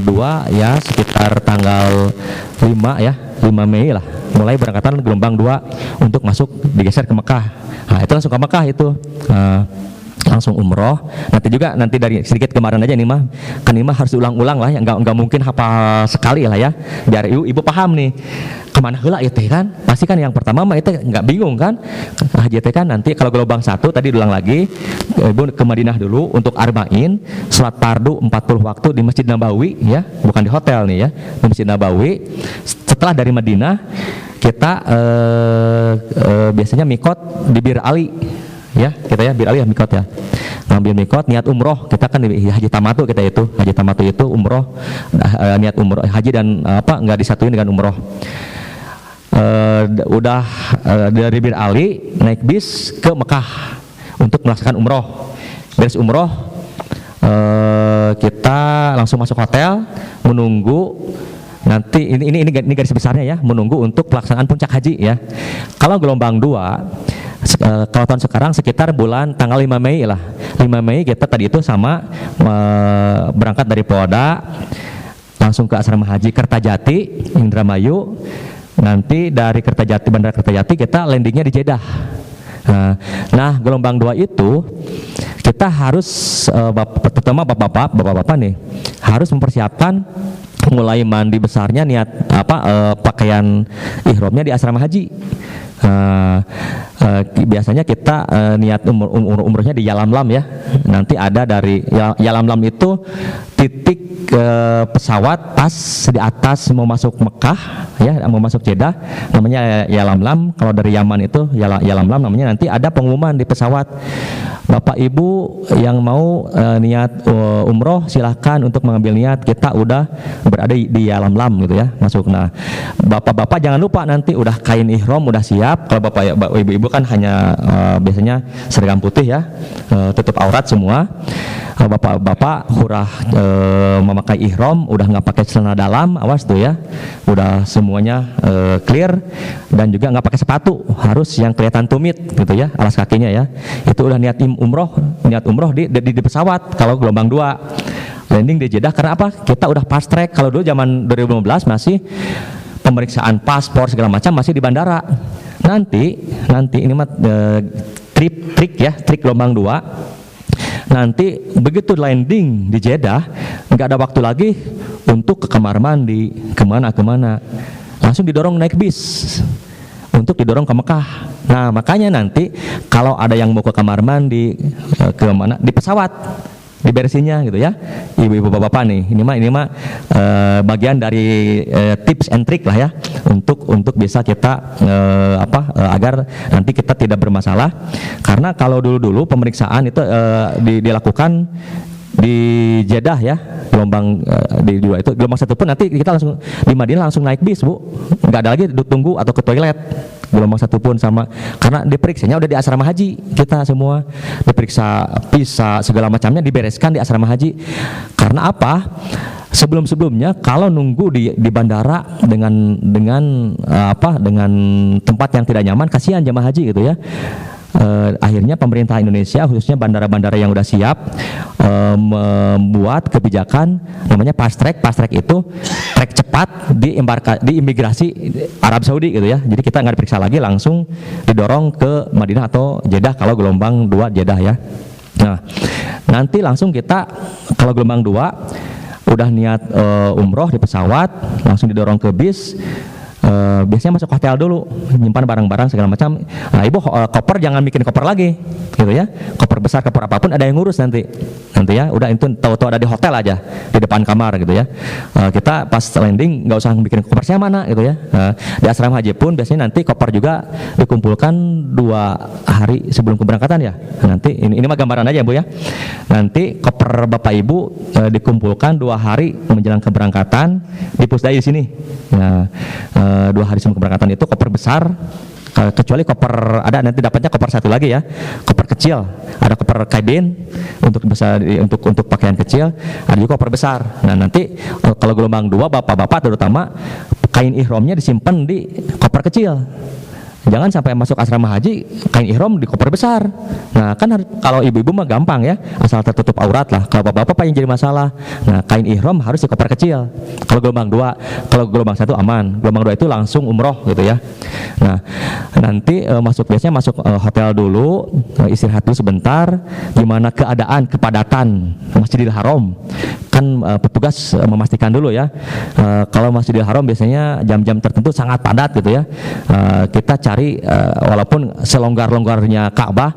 2 ya sekitar tanggal 5 ya, 5 Mei lah. Mulai berangkatan gelombang 2 untuk masuk digeser ke Mekah. Nah, itu langsung ke Mekah itu. Langsung umroh. Nanti dari sedikit kemarin aja nih mah, kan ini mah harus diulang-ulang lah ya, nggak mungkin hafal sekali lah ya, biar ibu paham nih kemana heula itu kan. Pasti kan yang pertama mah itu nggak bingung kan, haji itu kan nanti kalau gelombang 1 tadi ulang lagi, ibu ke Madinah dulu untuk arba'in, sholat fardu 40 waktu di Masjid Nabawi ya, bukan di hotel nih ya, di Masjid Nabawi. Setelah dari Madinah kita biasanya mikot di Bir Ali ya, kita ya Bir Ali ya mikot ya, ngambil mikot niat umroh. Kita kan di haji tamatu, kita itu haji tamatu itu umroh, niat umroh haji dan nggak disatuin dengan umroh. Dari Bir Ali naik bis ke Mekah untuk melaksanakan umroh. Beres umroh kita langsung masuk hotel menunggu. Nanti ini garis besarnya ya, menunggu untuk pelaksanaan puncak haji ya. Kalau gelombang 2 kalau tahun sekarang sekitar bulan tanggal 5 Mei lah. 5 Mei kita tadi itu sama berangkat dari Polda langsung ke asrama haji Kertajati, Indramayu. Nanti dari Kertajati, Bandara Kertajati kita landingnya di Jeddah. Nah, gelombang 2 itu kita harus terutama bapak-bapak nih harus mempersiapkan mulai mandi besarnya, niat pakaian ihramnya di asrama haji. Biasanya kita niat umrohnya di Yalamlam ya. Nanti ada dari Yalamlam itu titik pesawat pas di atas mau masuk Mekah ya, mau masuk Jeddah namanya Yalamlam. Kalau dari Yaman itu Yalamlam namanya. Nanti ada pengumuman di pesawat, Bapak Ibu yang mau niat umroh silahkan untuk mengambil niat, kita udah berada di Yalamlam gitu ya, masuk. Nah, bapak-bapak jangan lupa nanti udah kain ihram udah siap. Kalau ibu-ibu kan hanya biasanya seragam putih ya, tutup aurat semua. Bapak-bapak hurah memakai ihram, udah nggak pakai celana dalam, awas tuh ya, udah semuanya clear, dan juga nggak pakai sepatu, harus yang kelihatan tumit gitu ya, alas kakinya ya. Itu udah niat umroh di pesawat. Kalau gelombang 2 landing di Jeddah, karena apa? Kita udah fast track. Kalau dulu zaman 2015 masih pemeriksaan paspor segala macam masih di bandara. Nanti ini mah trik gelombang 2. Nanti begitu landing di Jeddah, nggak ada waktu lagi untuk ke kamar mandi, kemana, langsung didorong naik bis untuk didorong ke Mekah. Nah, makanya nanti kalau ada yang mau ke kamar mandi, ke mana, di pesawat dibersihinnya gitu ya, ibu-ibu bapak-bapak nih. Ini mah bagian dari tips and trick lah ya, untuk bisa kita agar nanti kita tidak bermasalah. Karena kalau dulu pemeriksaan itu dilakukan di Jeddah ya, gelombang di 2 itu, gelombang 1 pun nanti kita langsung di Madinah langsung naik bis Bu, nggak ada lagi duduk tunggu atau ke toilet. Gelombang 1 pun sama, karena diperiksanya udah di asrama haji, kita semua diperiksa visa segala macamnya dibereskan di asrama haji. Karena apa? Sebelumnya kalau nunggu di bandara dengan tempat yang tidak nyaman, kasihan jamaah haji gitu ya. Akhirnya pemerintah Indonesia khususnya bandara-bandara yang udah siap membuat kebijakan namanya fast track. Fast track itu track cepat di imigrasi Arab Saudi gitu ya. Jadi kita nggak diperiksa lagi, langsung didorong ke Madinah atau Jeddah kalau gelombang 2 Jeddah ya. Nah, nanti langsung kita kalau gelombang 2 udah niat umroh di pesawat, langsung didorong ke bis. Biasanya masuk hotel dulu, menyimpan barang-barang segala macam. Nah, ibu koper jangan bikin koper lagi, gitu ya. Koper besar, koper apapun ada yang ngurus nanti ya. Udah itu tahu-tahu ada di hotel aja, di depan kamar gitu ya. Kita pas landing nggak usah bikin koper saya mana gitu ya. Di asrama haji pun biasanya nanti koper juga dikumpulkan 2 hari sebelum keberangkatan ya. Nanti ini mah gambaran aja bu ya. Nanti koper bapak ibu dikumpulkan 2 hari menjelang keberangkatan di pusdai di sini. Nah, 2 hari sebelum keberangkatan itu koper besar, kecuali koper ada nanti dapatnya koper satu lagi ya, koper kecil, ada koper kabin untuk bisa untuk pakaian kecil, ada juga koper besar. Nah nanti kalau gelombang 2 bapak-bapak terutama kain ihramnya disimpan di koper kecil. Jangan sampai masuk asrama haji kain ihram di koper besar. Nah kan kalau ibu-ibu mah gampang ya, asal tertutup aurat lah. Kalau bapak-bapak yang jadi masalah, nah kain ihram harus di koper kecil. Kalau gelombang 2, kalau gelombang 1 aman, gelombang 2 itu langsung umroh gitu ya. Nah nanti biasanya masuk hotel dulu, istirahat dulu sebentar. Gimana keadaan kepadatan Masjidil Haram? Kan petugas memastikan dulu ya. Kalau Masjidil Haram biasanya jam-jam tertentu sangat padat gitu ya. Kita cari walaupun selonggar-longgarnya Ka'bah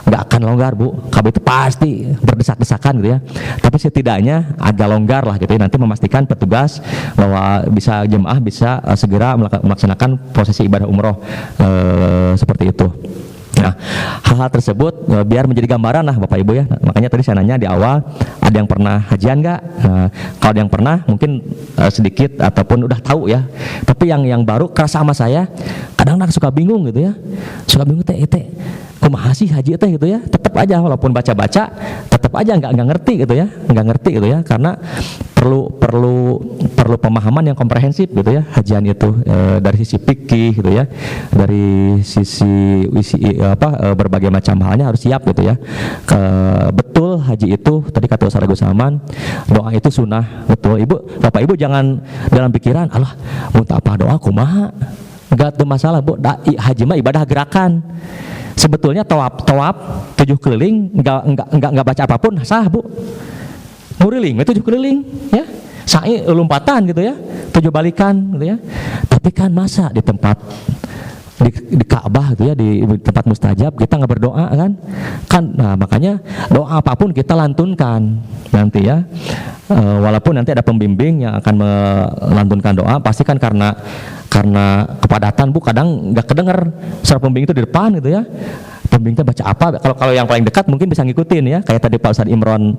nggak akan longgar bu, Ka'bah itu pasti berdesak-desakan gitu ya, tapi setidaknya agak longgar lah gitu ya. Nanti memastikan petugas bahwa jemaah bisa segera melaksanakan prosesi ibadah umroh seperti itu. Nah, hal-hal tersebut biar menjadi gambaran lah Bapak Ibu ya. Makanya tadi saya nanya di awal, ada yang pernah hajian nggak? Nah, kalau ada yang pernah mungkin sedikit ataupun udah tahu ya. Tapi yang baru kerasa sama saya, kadang-kadang suka bingung gitu ya. Suka bingung teh kumaha sih haji teh gitu ya. Tetap aja walaupun baca-baca, tetap aja nggak ngerti gitu ya. Nggak ngerti gitu ya, karena perlu pemahaman yang komprehensif gitu ya hajian itu, dari sisi fikih gitu ya, dari sisi berbagai macam halnya harus siap gitu ya. Betul haji itu tadi kata Ustaz Agus Saman, doa itu sunnah, betul. Bapak ibu jangan dalam pikiran Allah muntah apa doa kumaha, enggak ada masalah bu. Haji mah ibadah gerakan. Sebetulnya tawaf 7 keliling enggak baca apapun sah bu. Muriling, 7 keliling ya, sa'i lompatan gitu ya, 7 balikan gitu ya. Tapi kan masa di tempat di Ka'bah gitu ya, di tempat mustajab kita nggak berdoa kan? Nah makanya doa apapun kita lantunkan nanti ya, walaupun nanti ada pembimbing yang akan melantunkan doa, pasti kan karena kepadatan bu, kadang nggak kedenger suara pembimbing itu di depan gitu ya. Pembimbingnya baca apa? Kalau yang paling dekat mungkin bisa ngikutin ya. Kayak tadi Pak Ustadz Imron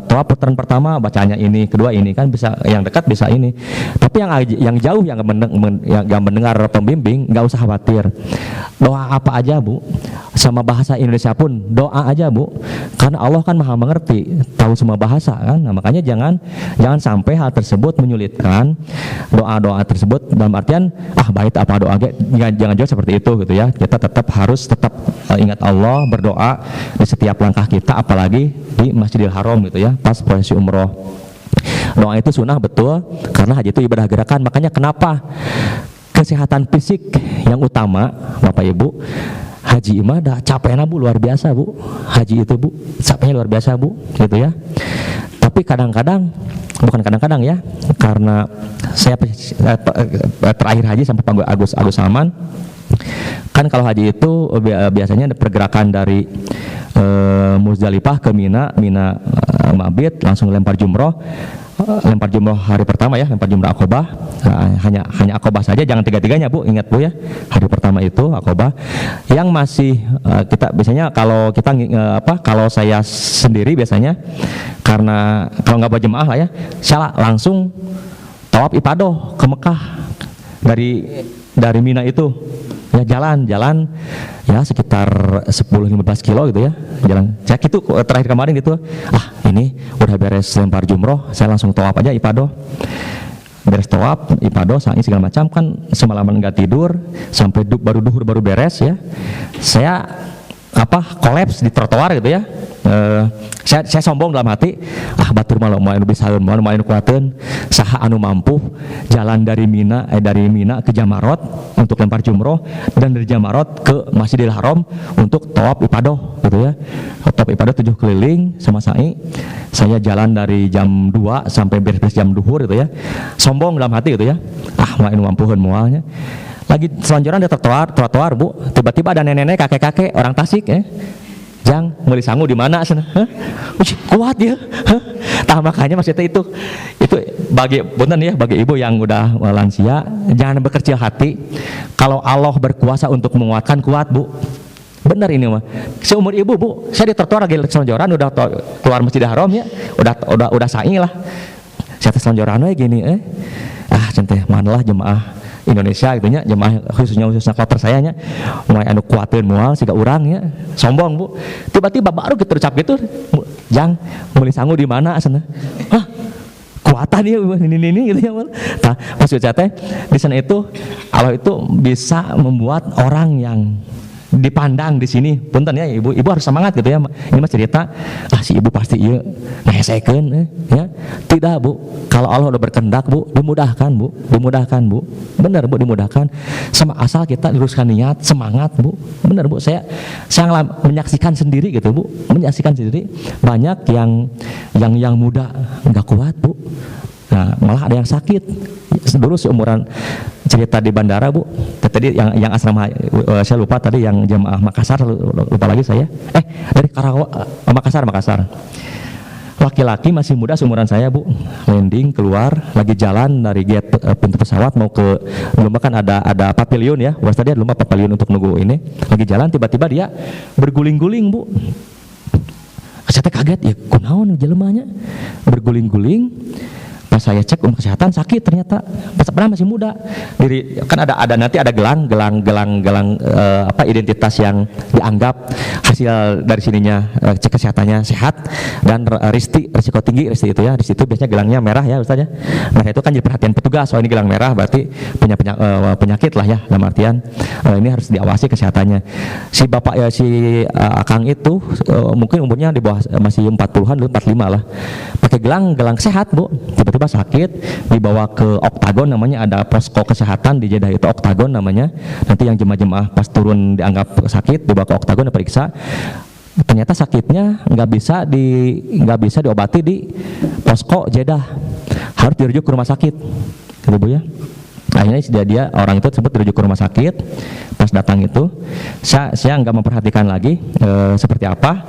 tawaf putaran pertama bacanya ini, kedua ini kan bisa, yang dekat bisa ini. Tapi yang jauh yang mendengar pembimbing nggak usah khawatir. Doa apa aja bu, sama bahasa Indonesia pun doa aja bu. Karena Allah kan maha mengerti, tahu semua bahasa kan. Nah makanya jangan sampai hal tersebut menyulitkan doa-doa tersebut dalam artian baik apa doa jangan jauh seperti itu gitu ya. Kita harus tetap ingat Allah, berdoa di setiap langkah kita, apalagi di Masjidil Haram gitu ya, pas prosesi umroh. Doa itu sunnah betul, karena haji itu ibadah gerakan. Makanya kenapa kesehatan fisik yang utama Bapak Ibu. Haji mah dah capeknya bu luar biasa bu, haji itu bu capeknya luar biasa bu gitu ya. Tapi bukan kadang-kadang ya, karena saya terakhir haji sampai Pak Agus Saman. Kan kalau haji itu biasanya ada pergerakan dari Muzdalifah ke Mina mabit, langsung lempar jumroh hari pertama ya, lempar jumroh Aqobah. Hanya Aqobah saja, jangan tiga-tiganya bu, ingat bu ya, hari pertama itu Aqobah. Yang masih kita biasanya kalau saya sendiri biasanya, karena kalau nggak berjemaah lah ya, salah langsung tawaf ifadah ke Mekah dari Mina itu. Ya jalan ya sekitar 10-15 kilo gitu ya, jalan cek itu terakhir kemarin gitu. Ini udah beres lempar jumroh, saya langsung tawaf aja ifadah. beres tawaf, ibadah, sa'i segala macam kan semalaman nggak tidur sampai baru duhur baru beres ya. Saya kolaps di trotoar gitu ya. Saya sombong dalam hati, batur mah mau anu bisa mau anu kuateun, saha anu mampu jalan dari Mina ke Jamarot untuk lempar jumroh dan dari Jamarot ke Masjidil Haram untuk tawaf ibadah gitu ya. Tawaf ibadah 7 keliling sama sa'i. Saya jalan dari jam 2 sampai beres jam duhur gitu ya. Sombong dalam hati gitu ya. Mau anu mampuheun moalnya. Lagi selonjoran di trotoar Bu, tiba-tiba ada nenek-nenek, kakek-kakek orang Tasik ya. Jang, meuli sangu di mana sana? Kuat ya. Tah makanya maksudnya itu bagi punten ya, bagi ibu yang udah lansia, jangan berkecil hati. Kalau Allah berkuasa untuk menguatkan, kuat Bu. Benar ini mah. Seumur ibu Bu, saya di trotoar lagi selonjoran udah keluar Masjidil Haram ya. Udah sa'i lah. Saya selonjoran we gini centeh manalah jemaah Indonesia gitu nya, jemaah khususnya kloter saya nya mulai anu kuateun moal siga urang ya, sombong Bu. Tiba-tiba baru kita ucap gitu, Jang, meuli sangu di mana sana? Kuatan ya ini gitu ya. Nah, maksud saya teh di sana itu Allah itu bisa membuat orang yang dipandang di sini, punten ya ibu harus semangat gitu ya. Ini mah cerita, si ibu pasti iya ngesekeun ya. Tidak Bu, kalau Allah udah berkehendak Bu, dimudahkan Bu, benar Bu, dimudahkan. Sama asal kita luruskan niat, semangat Bu, benar Bu. Saya menyaksikan sendiri gitu Bu, banyak yang muda nggak kuat Bu. Nah, malah ada yang sakit. Dulu seumuran cerita di bandara Bu, tadi yang asrama saya lupa tadi, yang jemaah Makassar lupa lagi saya. Dari Makassar. Laki-laki masih muda seumuran saya Bu, landing keluar lagi jalan dari gate pintu pesawat mau ke lomba kan ada pavilion ya. Was tadi ada lomba pavilion untuk nunggu ini. Lagi jalan tiba-tiba dia berguling-guling Bu. Saya kaget ya, kunaon jelemanya berguling-guling. Pas saya cek kesehatan sakit ternyata, padahal masih muda. Kan nanti ada gelang identitas yang dianggap hasil dari sininya cek kesehatannya sehat dan risiko tinggi itu ya. Di situ biasanya gelangnya merah ya Ustaz ya. Merah itu kan jadi perhatian petugas, ini gelang merah berarti punya penyakit lah ya, dalam artian ini harus diawasi kesehatannya. Si bapak ya si Akang itu mungkin umurnya di bawah masih 40-an dulu 45 lah. Pakai gelang sehat Bu, tiba-tiba sakit, dibawa ke Oktagon, namanya ada posko kesehatan di Jeddah itu, Oktagon namanya. Nanti yang jemaah-jemaah pas turun dianggap sakit dibawa ke Oktagon diperiksa. Ternyata sakitnya nggak bisa diobati di posko Jeddah, harus dirujuk ke rumah sakit, gitu Bu ya. Akhirnya dia orang itu tersebut dirujuk ke rumah sakit. Pas datang itu saya nggak memperhatikan lagi seperti apa.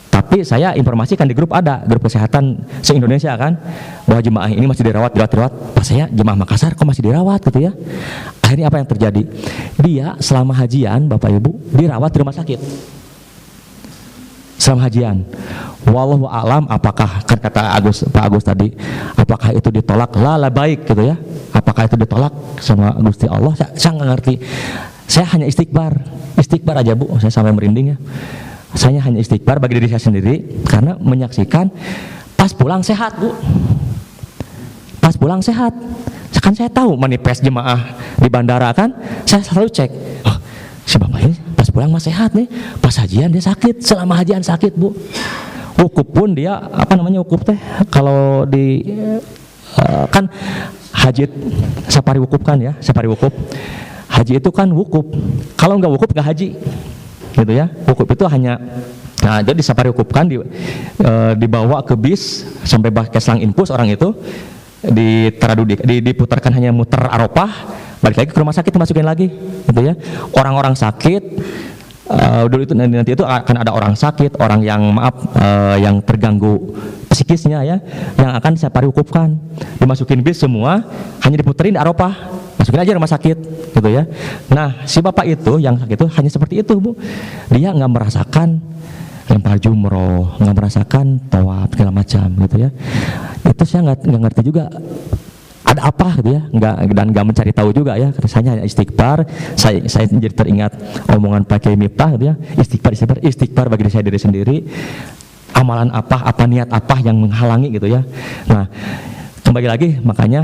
Tapi saya informasikan di grup, ada grup kesehatan se-Indonesia kan, bahwa jemaah ini masih dirawat. Pas saya jemaah Makassar kok masih dirawat gitu ya. Akhirnya apa yang terjadi? Dia selama hajian Bapak Ibu dirawat di rumah sakit. Selama hajian. Wallahu a'lam apakah, kan kata Pak Agus tadi, apakah itu ditolak? Lah baik gitu ya. Apakah itu ditolak sama Gusti Allah? Saya nggak ngerti. Saya hanya istighfar aja Bu. Saya sampai merinding ya. Saya hanya istighfar bagi diri saya sendiri karena menyaksikan pas pulang sehat Bu. Pas pulang sehat. Kan saya tahu manifest jemaah di bandara kan, saya selalu cek. Si Bapak ini pas pulang mah sehat nih, pas hajian dia sakit, selama hajian sakit Bu. Wukuf pun dia wukuf teh kalau di kan haji safari wukuf kan ya, safari wukuf. Haji itu kan wukuf. Kalau nggak wukuf nggak haji. Gitu ya, wukuf itu hanya jadi safari wukuf kan dibawa ke bis sampai ke selang infus, orang itu diputarkan hanya muter Arafah, balik lagi ke rumah sakit dimasukin lagi gitu ya. Orang-orang sakit dulu itu nanti itu akan ada orang sakit, orang yang yang terganggu psikisnya ya, yang akan safari wukufkan, dimasukin bis semua, hanya diputerin di Arafah, masukin aja rumah sakit gitu ya. Nah si bapak itu yang sakit itu hanya seperti itu Bu, dia nggak merasakan lempar jumroh, nggak merasakan tawaf segala macam gitu ya. Itu saya nggak ngerti juga ada apa gitu ya, nggak mencari tahu juga ya. Saya hanya istighfar. Saya jadi teringat omongan Pak Kiai Miftah gitu ya, istighfar bagi diri sendiri. Amalan apa niat apa yang menghalangi gitu ya. Nah kembali lagi, makanya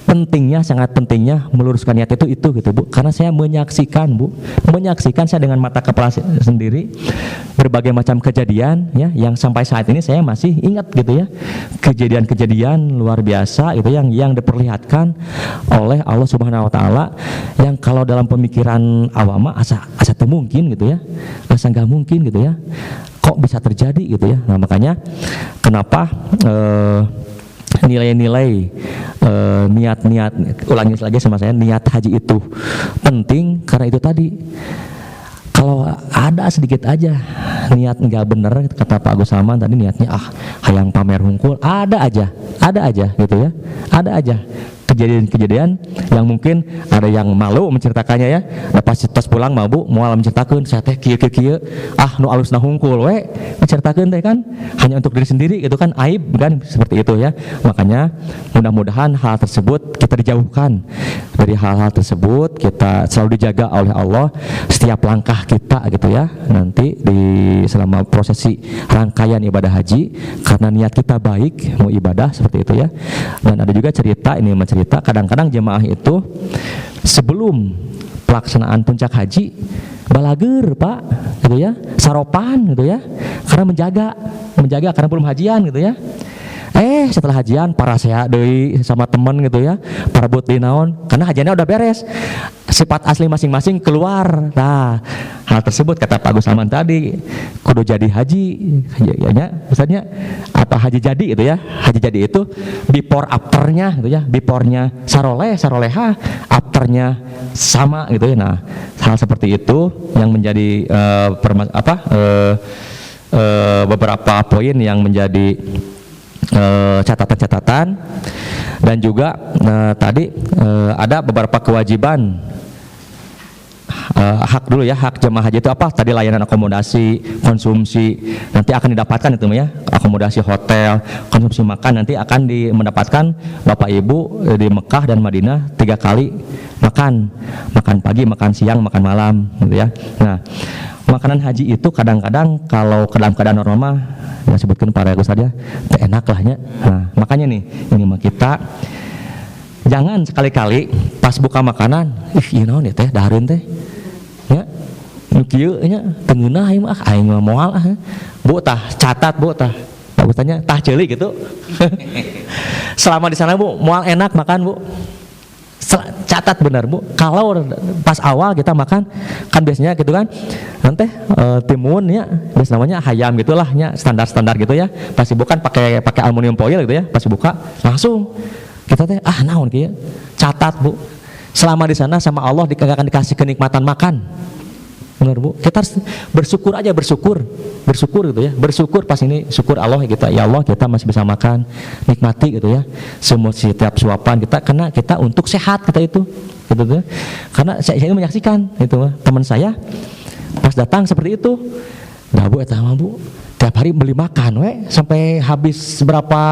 pentingnya, sangat pentingnya meluruskan niat itu gitu Bu, karena saya menyaksikan saya dengan mata kepala sendiri berbagai macam kejadian ya, yang sampai saat ini saya masih ingat gitu ya, kejadian-kejadian luar biasa itu yang diperlihatkan oleh Allah Subhanahu Wa Taala, yang kalau dalam pemikiran awam asa mungkin gitu ya, asa nggak mungkin gitu ya, kok bisa terjadi gitu ya. Nah makanya kenapa nilai-nilai niat-niat, ulangi lagi sama saya, niat haji itu penting karena itu tadi, kalau ada sedikit aja niat nggak bener, kata Pak Agus Salman tadi, niatnya hayang pamer hungkul, ada aja gitu ya, ada aja kejadian-kejadian yang mungkin ada yang malu menceritakannya ya. Pas pulang mah Bu moal menceritakan, saya teh kieu nu alusna hungkul we menceritakan teh kan hanya untuk diri sendiri gitu kan, aib kan, seperti itu ya. Makanya mudah-mudahan hal tersebut kita dijauhkan dari hal-hal tersebut, kita selalu dijaga oleh Allah setiap langkah kita gitu ya, nanti di selama prosesi rangkaian ibadah haji, karena niat kita baik mau ibadah seperti itu ya. Dan ada juga cerita, ini mencerita kadang-kadang jemaah itu sebelum pelaksanaan puncak haji balager Pak gitu ya, saropan gitu ya, karena menjaga karena belum hajian gitu ya. Setelah hajian para saya deui sama temen gitu ya, para buat di naon, karena hajiannya udah beres, sifat asli masing-masing keluar. Nah hal tersebut kata Pak Agus Salman tadi, kudu jadi haji ya, misalnya apa haji jadi gitu ya, haji jadi itu before afternya gitu ya, beforenya saroleha, afternya sama gitu ya. Nah hal seperti itu yang menjadi beberapa poin yang menjadi catatan-catatan. Dan juga tadi ada beberapa kewajiban, hak dulu ya, hak jemaah haji itu apa? Tadi layanan akomodasi, konsumsi nanti akan didapatkan itu ya, akomodasi hotel, konsumsi makan nanti akan mendapatkan Bapak Ibu di Mekah dan Madinah 3 kali makan pagi, makan siang, makan malam gitu ya. Nah makanan haji itu kadang-kadang kalau dalam keadaan normal ya sebutkan para Gus saja enak lahnya. Nah makanya nih, ini mah kita jangan sekali-kali pas buka makanan ieu naon ya teh dahareun teh ya nu kieu nya teu ngeunah ieu mah aing mah moal Bu tah catat Bu tah Pak Gus tanya tah ceuli gitu. Selama di sana Bu moal enak makan Bu, catat benar Bu, kalau pas awal kita makan kan biasanya gitu kan nanti timun ya, biasa namanya hayam gitulah ya, standar gitu ya, pasti bukan pakai aluminium foil gitu ya, pasti buka langsung kita teh naon kieu, catat Bu, selama di sana sama Allah akan dikasih kenikmatan makan. Benar Bu, kita harus bersyukur gitu ya, bersyukur pas ini, syukur Allah kita, ya Allah kita masih bisa makan, nikmati gitu ya semua setiap suapan kita, karena kita untuk sehat kita itu gitu ya. Karena saya ini menyaksikan itu teman saya pas datang seperti itu, nah Bu eta mah Bu tiap hari beli makan sampai habis berapa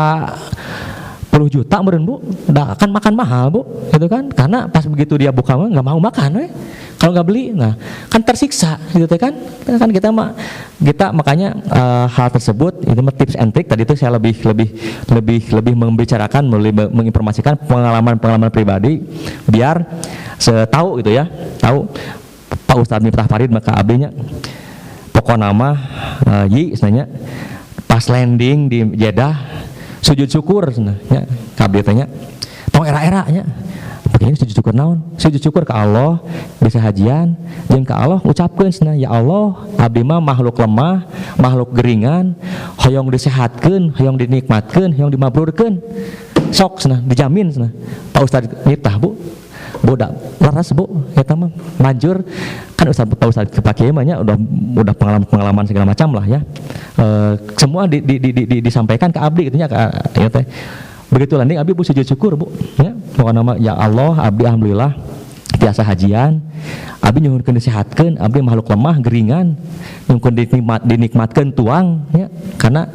puluh juta meureun Bu, udah akan makan mahal Bu gitu kan, karena pas begitu dia buka mah nggak mau makan kalau nggak beli, nah kan tersiksa gitu kan kita makanya hal tersebut itu tips and trick tadi itu saya lebih membicarakan, menginformasikan pengalaman pribadi biar tahu gitu ya, tahu Pak Ustadz Miftah Farid maka abinya pokok nama sebenarnya pas landing di Jeddah sujud syukur sebenarnya kabeh tanya tong era-era nya begini sujud syukur naon, sujud syukur ke Allah bisa hajian jeung ka Allah ucapkeun cenah, ya Allah abdi mah makhluk lemah, makhluk geringan, hoyong disehatkeun, hoyong dinikmatkeun, hoyong dimabrurkeun, sok cenah dijamin cenah Pak Ustadz Miftah Bu da laras Bu eta mah manjur kan Pak Ustadz kepake mah nya udah pengalaman segala macam lah ya, semua disampaikan ke abdi gitu nya ya teh. Begitu landing abdi Bu sujud syukur Bu ya, pokokna nama ya Allah abdi alhamdulillah tiasa hajian, abdi nyuhunkeun disehatkeun, abdi makhluk lemah geringan, nyuhunkeun dinikmatkeun tuang ya, karena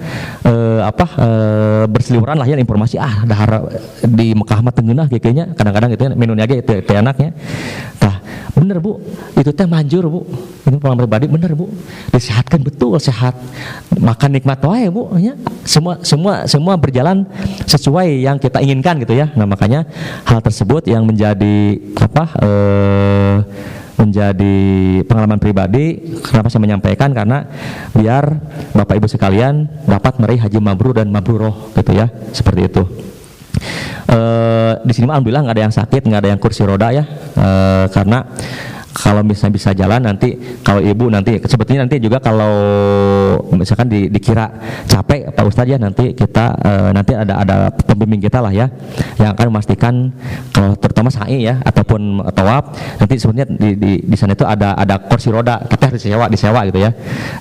berseliweran lah ya informasi dahar di Mekah mah teu ngeunah kieu nya, kadang-kadang gitu ya minunnya ge teu enaknya. Tah Bener Bu, itu teh manjur Bu, ini pengalaman pribadi bener Bu, disehatkan betul sehat, makan nikmat wae Bu, ya. Semua berjalan sesuai yang kita inginkan gitu ya. Nah makanya hal tersebut yang menjadi menjadi pengalaman pribadi. Kenapa saya menyampaikan, karena biar Bapak Ibu sekalian dapat meraih haji mabrur dan mabruroh gitu ya, seperti itu. Di sini alhamdulillah nggak ada yang sakit, nggak ada yang kursi roda ya, karena kalau misalnya bisa jalan nanti, kalau ibu nanti sebetulnya nanti juga kalau misalkan dikira capek Pak Ustadz ya, nanti kita nanti ada pembimbing kita lah ya yang akan memastikan kalau terutama sa'i ya ataupun tawaf, nanti sebenarnya di sana itu ada kursi roda, kita harus disewa gitu ya,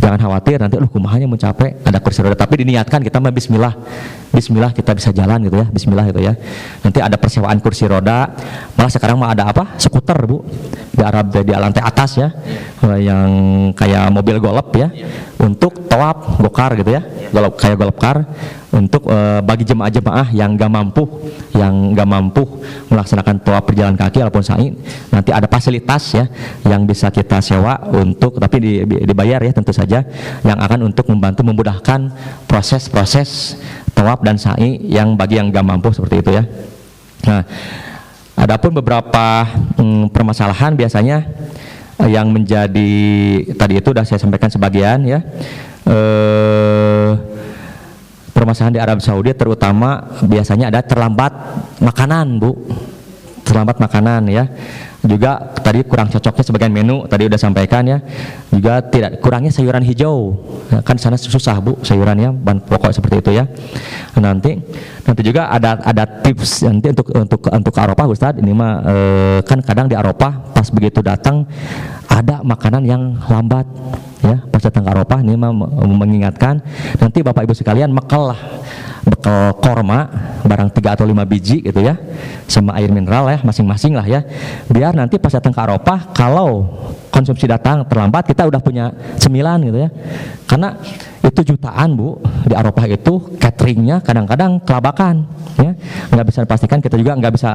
jangan khawatir nanti kumahanya mau capek, ada kursi roda, tapi diniatkan kita mah Bismillah kita bisa jalan gitu ya, Bismillah gitu ya. Nanti ada persewaan kursi roda, malah sekarang mah ada skuter Bu di Arab, di lantai atas ya, yang kayak mobil golf ya, untuk tawaf gokar gitu ya, kayak golf car, untuk bagi jemaah-jemaah yang nggak mampu melaksanakan tawaf berjalan kaki ataupun sa'i, nanti ada fasilitas ya yang bisa kita sewa untuk, tapi dibayar ya tentu saja, yang akan untuk membantu memudahkan proses tawaf dan sa'i yang bagi yang nggak mampu seperti itu ya. Nah, adapun beberapa permasalahan biasanya yang menjadi, tadi itu sudah saya sampaikan sebagian ya, permasalahan di Arab Saudi terutama biasanya ada terlambat makanan Bu, terlambat makanan ya, juga tadi kurang cocoknya sebagian menu tadi udah sampaikan ya, juga kurangnya sayuran hijau ya, kan sana susah Bu sayurannya, bahan pokok seperti itu ya. Nanti juga ada tips nanti untuk Arafah Ustadz, ini mah kan kadang di Arafah pas begitu datang ada makanan yang lambat ya, pas datang ke Arafah, ini mah mengingatkan nanti Bapak Ibu sekalian bekal korma barang 3 atau 5 biji gitu ya, sama air mineral ya masing-masing lah ya, biar nanti pas datang ke Arafah kalau konsumsi datang terlambat kita udah punya cemilan gitu ya, karena itu jutaan Bu di Arafah itu cateringnya kadang-kadang kelabakan ya, nggak bisa dipastikan, kita juga nggak bisa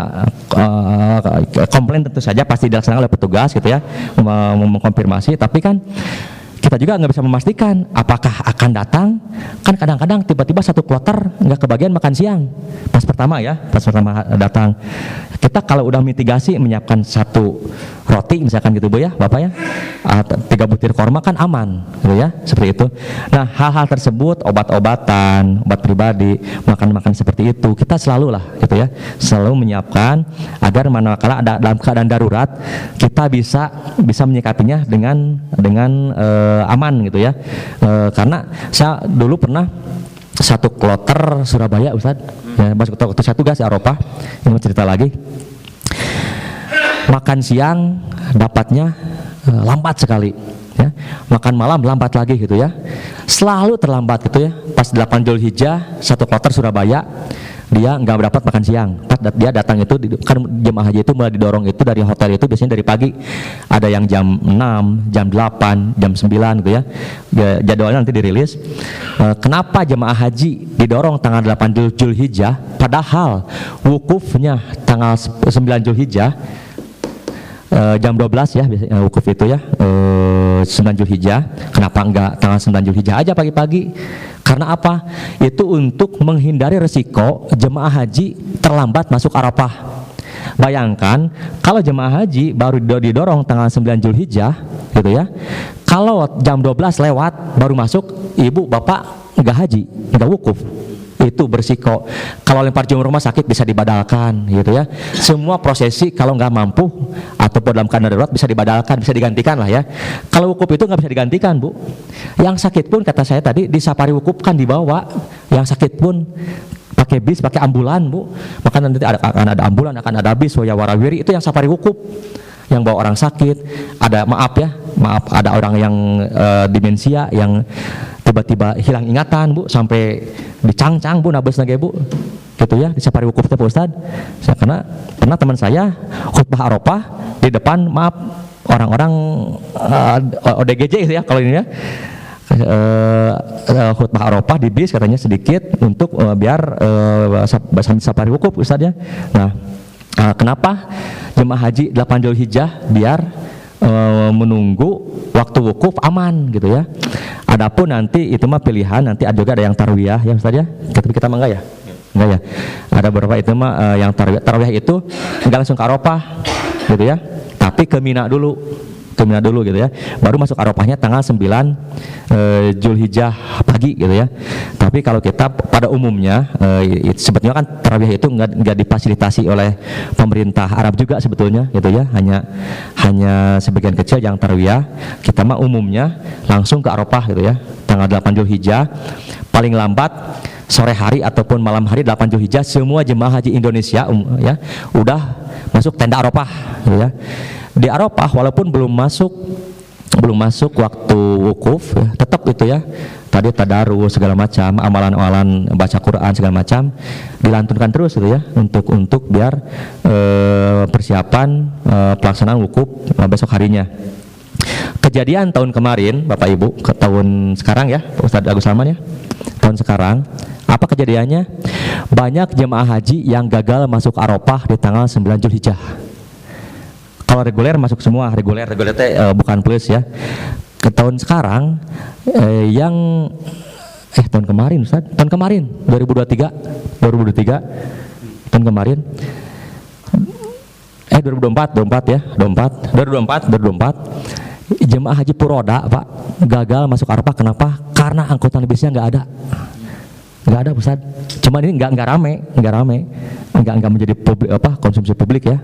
komplain, tentu saja pasti dilaksanakan oleh petugas gitu ya, mengkonfirmasi, tapi kan kita juga nggak bisa memastikan apakah akan datang, kan kadang-kadang tiba-tiba satu kloter nggak kebagian makan siang pas pertama datang. Kita kalau udah mitigasi menyiapkan 1 roti misalkan gitu Bu ya Bapak ya, 3 butir korma kan aman gitu ya, seperti itu. Nah hal-hal tersebut, obat-obatan, obat pribadi, makan seperti itu, kita selalu lah gitu ya, selalu menyiapkan agar manakala ada dalam keadaan darurat kita bisa menyikapinya dengan aman gitu ya. Karena saya dulu pernah 1 kloter Surabaya Ustadz ya, waktu saya tugas di Arafah, ini mau cerita lagi, makan siang dapatnya lambat sekali ya, makan malam lambat lagi gitu ya, selalu terlambat gitu ya. Pas 8 Zulhijjah 1 kloter Surabaya dia nggak dapat makan siang, pas dia datang itu kan jemaah haji itu mulai didorong itu dari hotel itu biasanya dari pagi, ada yang jam 6, jam 8, jam 9 gitu ya, jadwalnya nanti dirilis. Kenapa jemaah haji didorong tanggal 8 Zulhijjah padahal wukufnya tanggal 9 Zulhijjah, jam 12 ya biasanya wukuf itu ya, 9 Zulhijjah. Kenapa enggak tanggal 9 Zulhijjah aja pagi-pagi? Karena apa? Itu untuk menghindari resiko jemaah haji terlambat masuk Arafah. Bayangkan kalau jemaah haji baru didorong tanggal 9 Zulhijjah gitu ya, kalau jam 12 lewat baru masuk, ibu bapak enggak haji, enggak wukuf, itu bersiko. Kalau lempar jumroh rumah sakit bisa dibadalkan gitu ya. Semua prosesi kalau nggak mampu ataupun dalam keadaan darurat bisa dibadalkan, bisa digantikan lah ya. Kalau wukuf itu nggak bisa digantikan Bu. Yang sakit pun kata saya tadi di safari wukuf kan dibawa, yang sakit pun pakai bis, pakai ambulan Bu. Maka nanti akan ada ambulan, akan ada bis, warawiri, itu yang safari wukuf. Yang bawa orang sakit, ada maaf ada orang yang demensia yang tiba-tiba hilang ingatan Bu, sampai dicang-cang Bu nabes nage Bu gitu ya, di safari wukuf teh Pak Ustad. Karena pernah teman saya khutbah Arafah di depan orang-orang ODGJ gitu ya kalau ini ya, khutbah Arafah di bis katanya sedikit untuk biar safari wukuf Ustad ya. Nah Kenapa jemaah haji 8 Zulhijjah? Biar menunggu waktu wukuf aman gitu ya. Adapun nanti itu mah pilihan, nanti ada juga ada yang tarwiyah ya Ustaz ya. Kita mah enggak ya? Enggak ya. Ada beberapa itu mah yang tarwiyah itu enggak langsung ke Arafah gitu ya. Tapi ke Mina dulu gitu ya. Baru masuk Arafahnya tanggal 9 Zulhijjah pagi gitu ya. Tapi kalau kita pada umumnya sebetulnya kan tarawih itu nggak difasilitasi oleh pemerintah Arab juga sebetulnya gitu ya. Hanya sebagian kecil yang tarawih. Kita mah umumnya langsung ke Arafah gitu ya. Tanggal 8 Zulhijjah paling lambat sore hari ataupun malam hari 8 Zulhijjah semua jemaah haji Indonesia ya udah masuk tenda Arafah gitu ya. Di Arafah walaupun belum masuk waktu wukuf ya, tetap itu ya tadi tadarus segala macam, amalan-amalan baca Quran segala macam dilantunkan terus gitu ya untuk biar persiapan pelaksanaan wukuf besok harinya. Kejadian tahun kemarin Bapak Ibu, ke tahun sekarang ya Ustadz Agus Salman ya, tahun sekarang apa kejadiannya? Banyak jemaah haji yang gagal masuk Arafah di tanggal 9 Zulhijjah. Kalau reguler masuk semua, reguler teh bukan plus ya. Ke tahun sekarang tahun kemarin Ustaz, tahun kemarin 2023 tahun kemarin 2024 jemaah haji Puroda Pak gagal masuk Arafah. Kenapa? Karena angkutan bisnya nggak ada Ustaz. Cuma ini nggak rame, nggak menjadi konsumsi publik ya.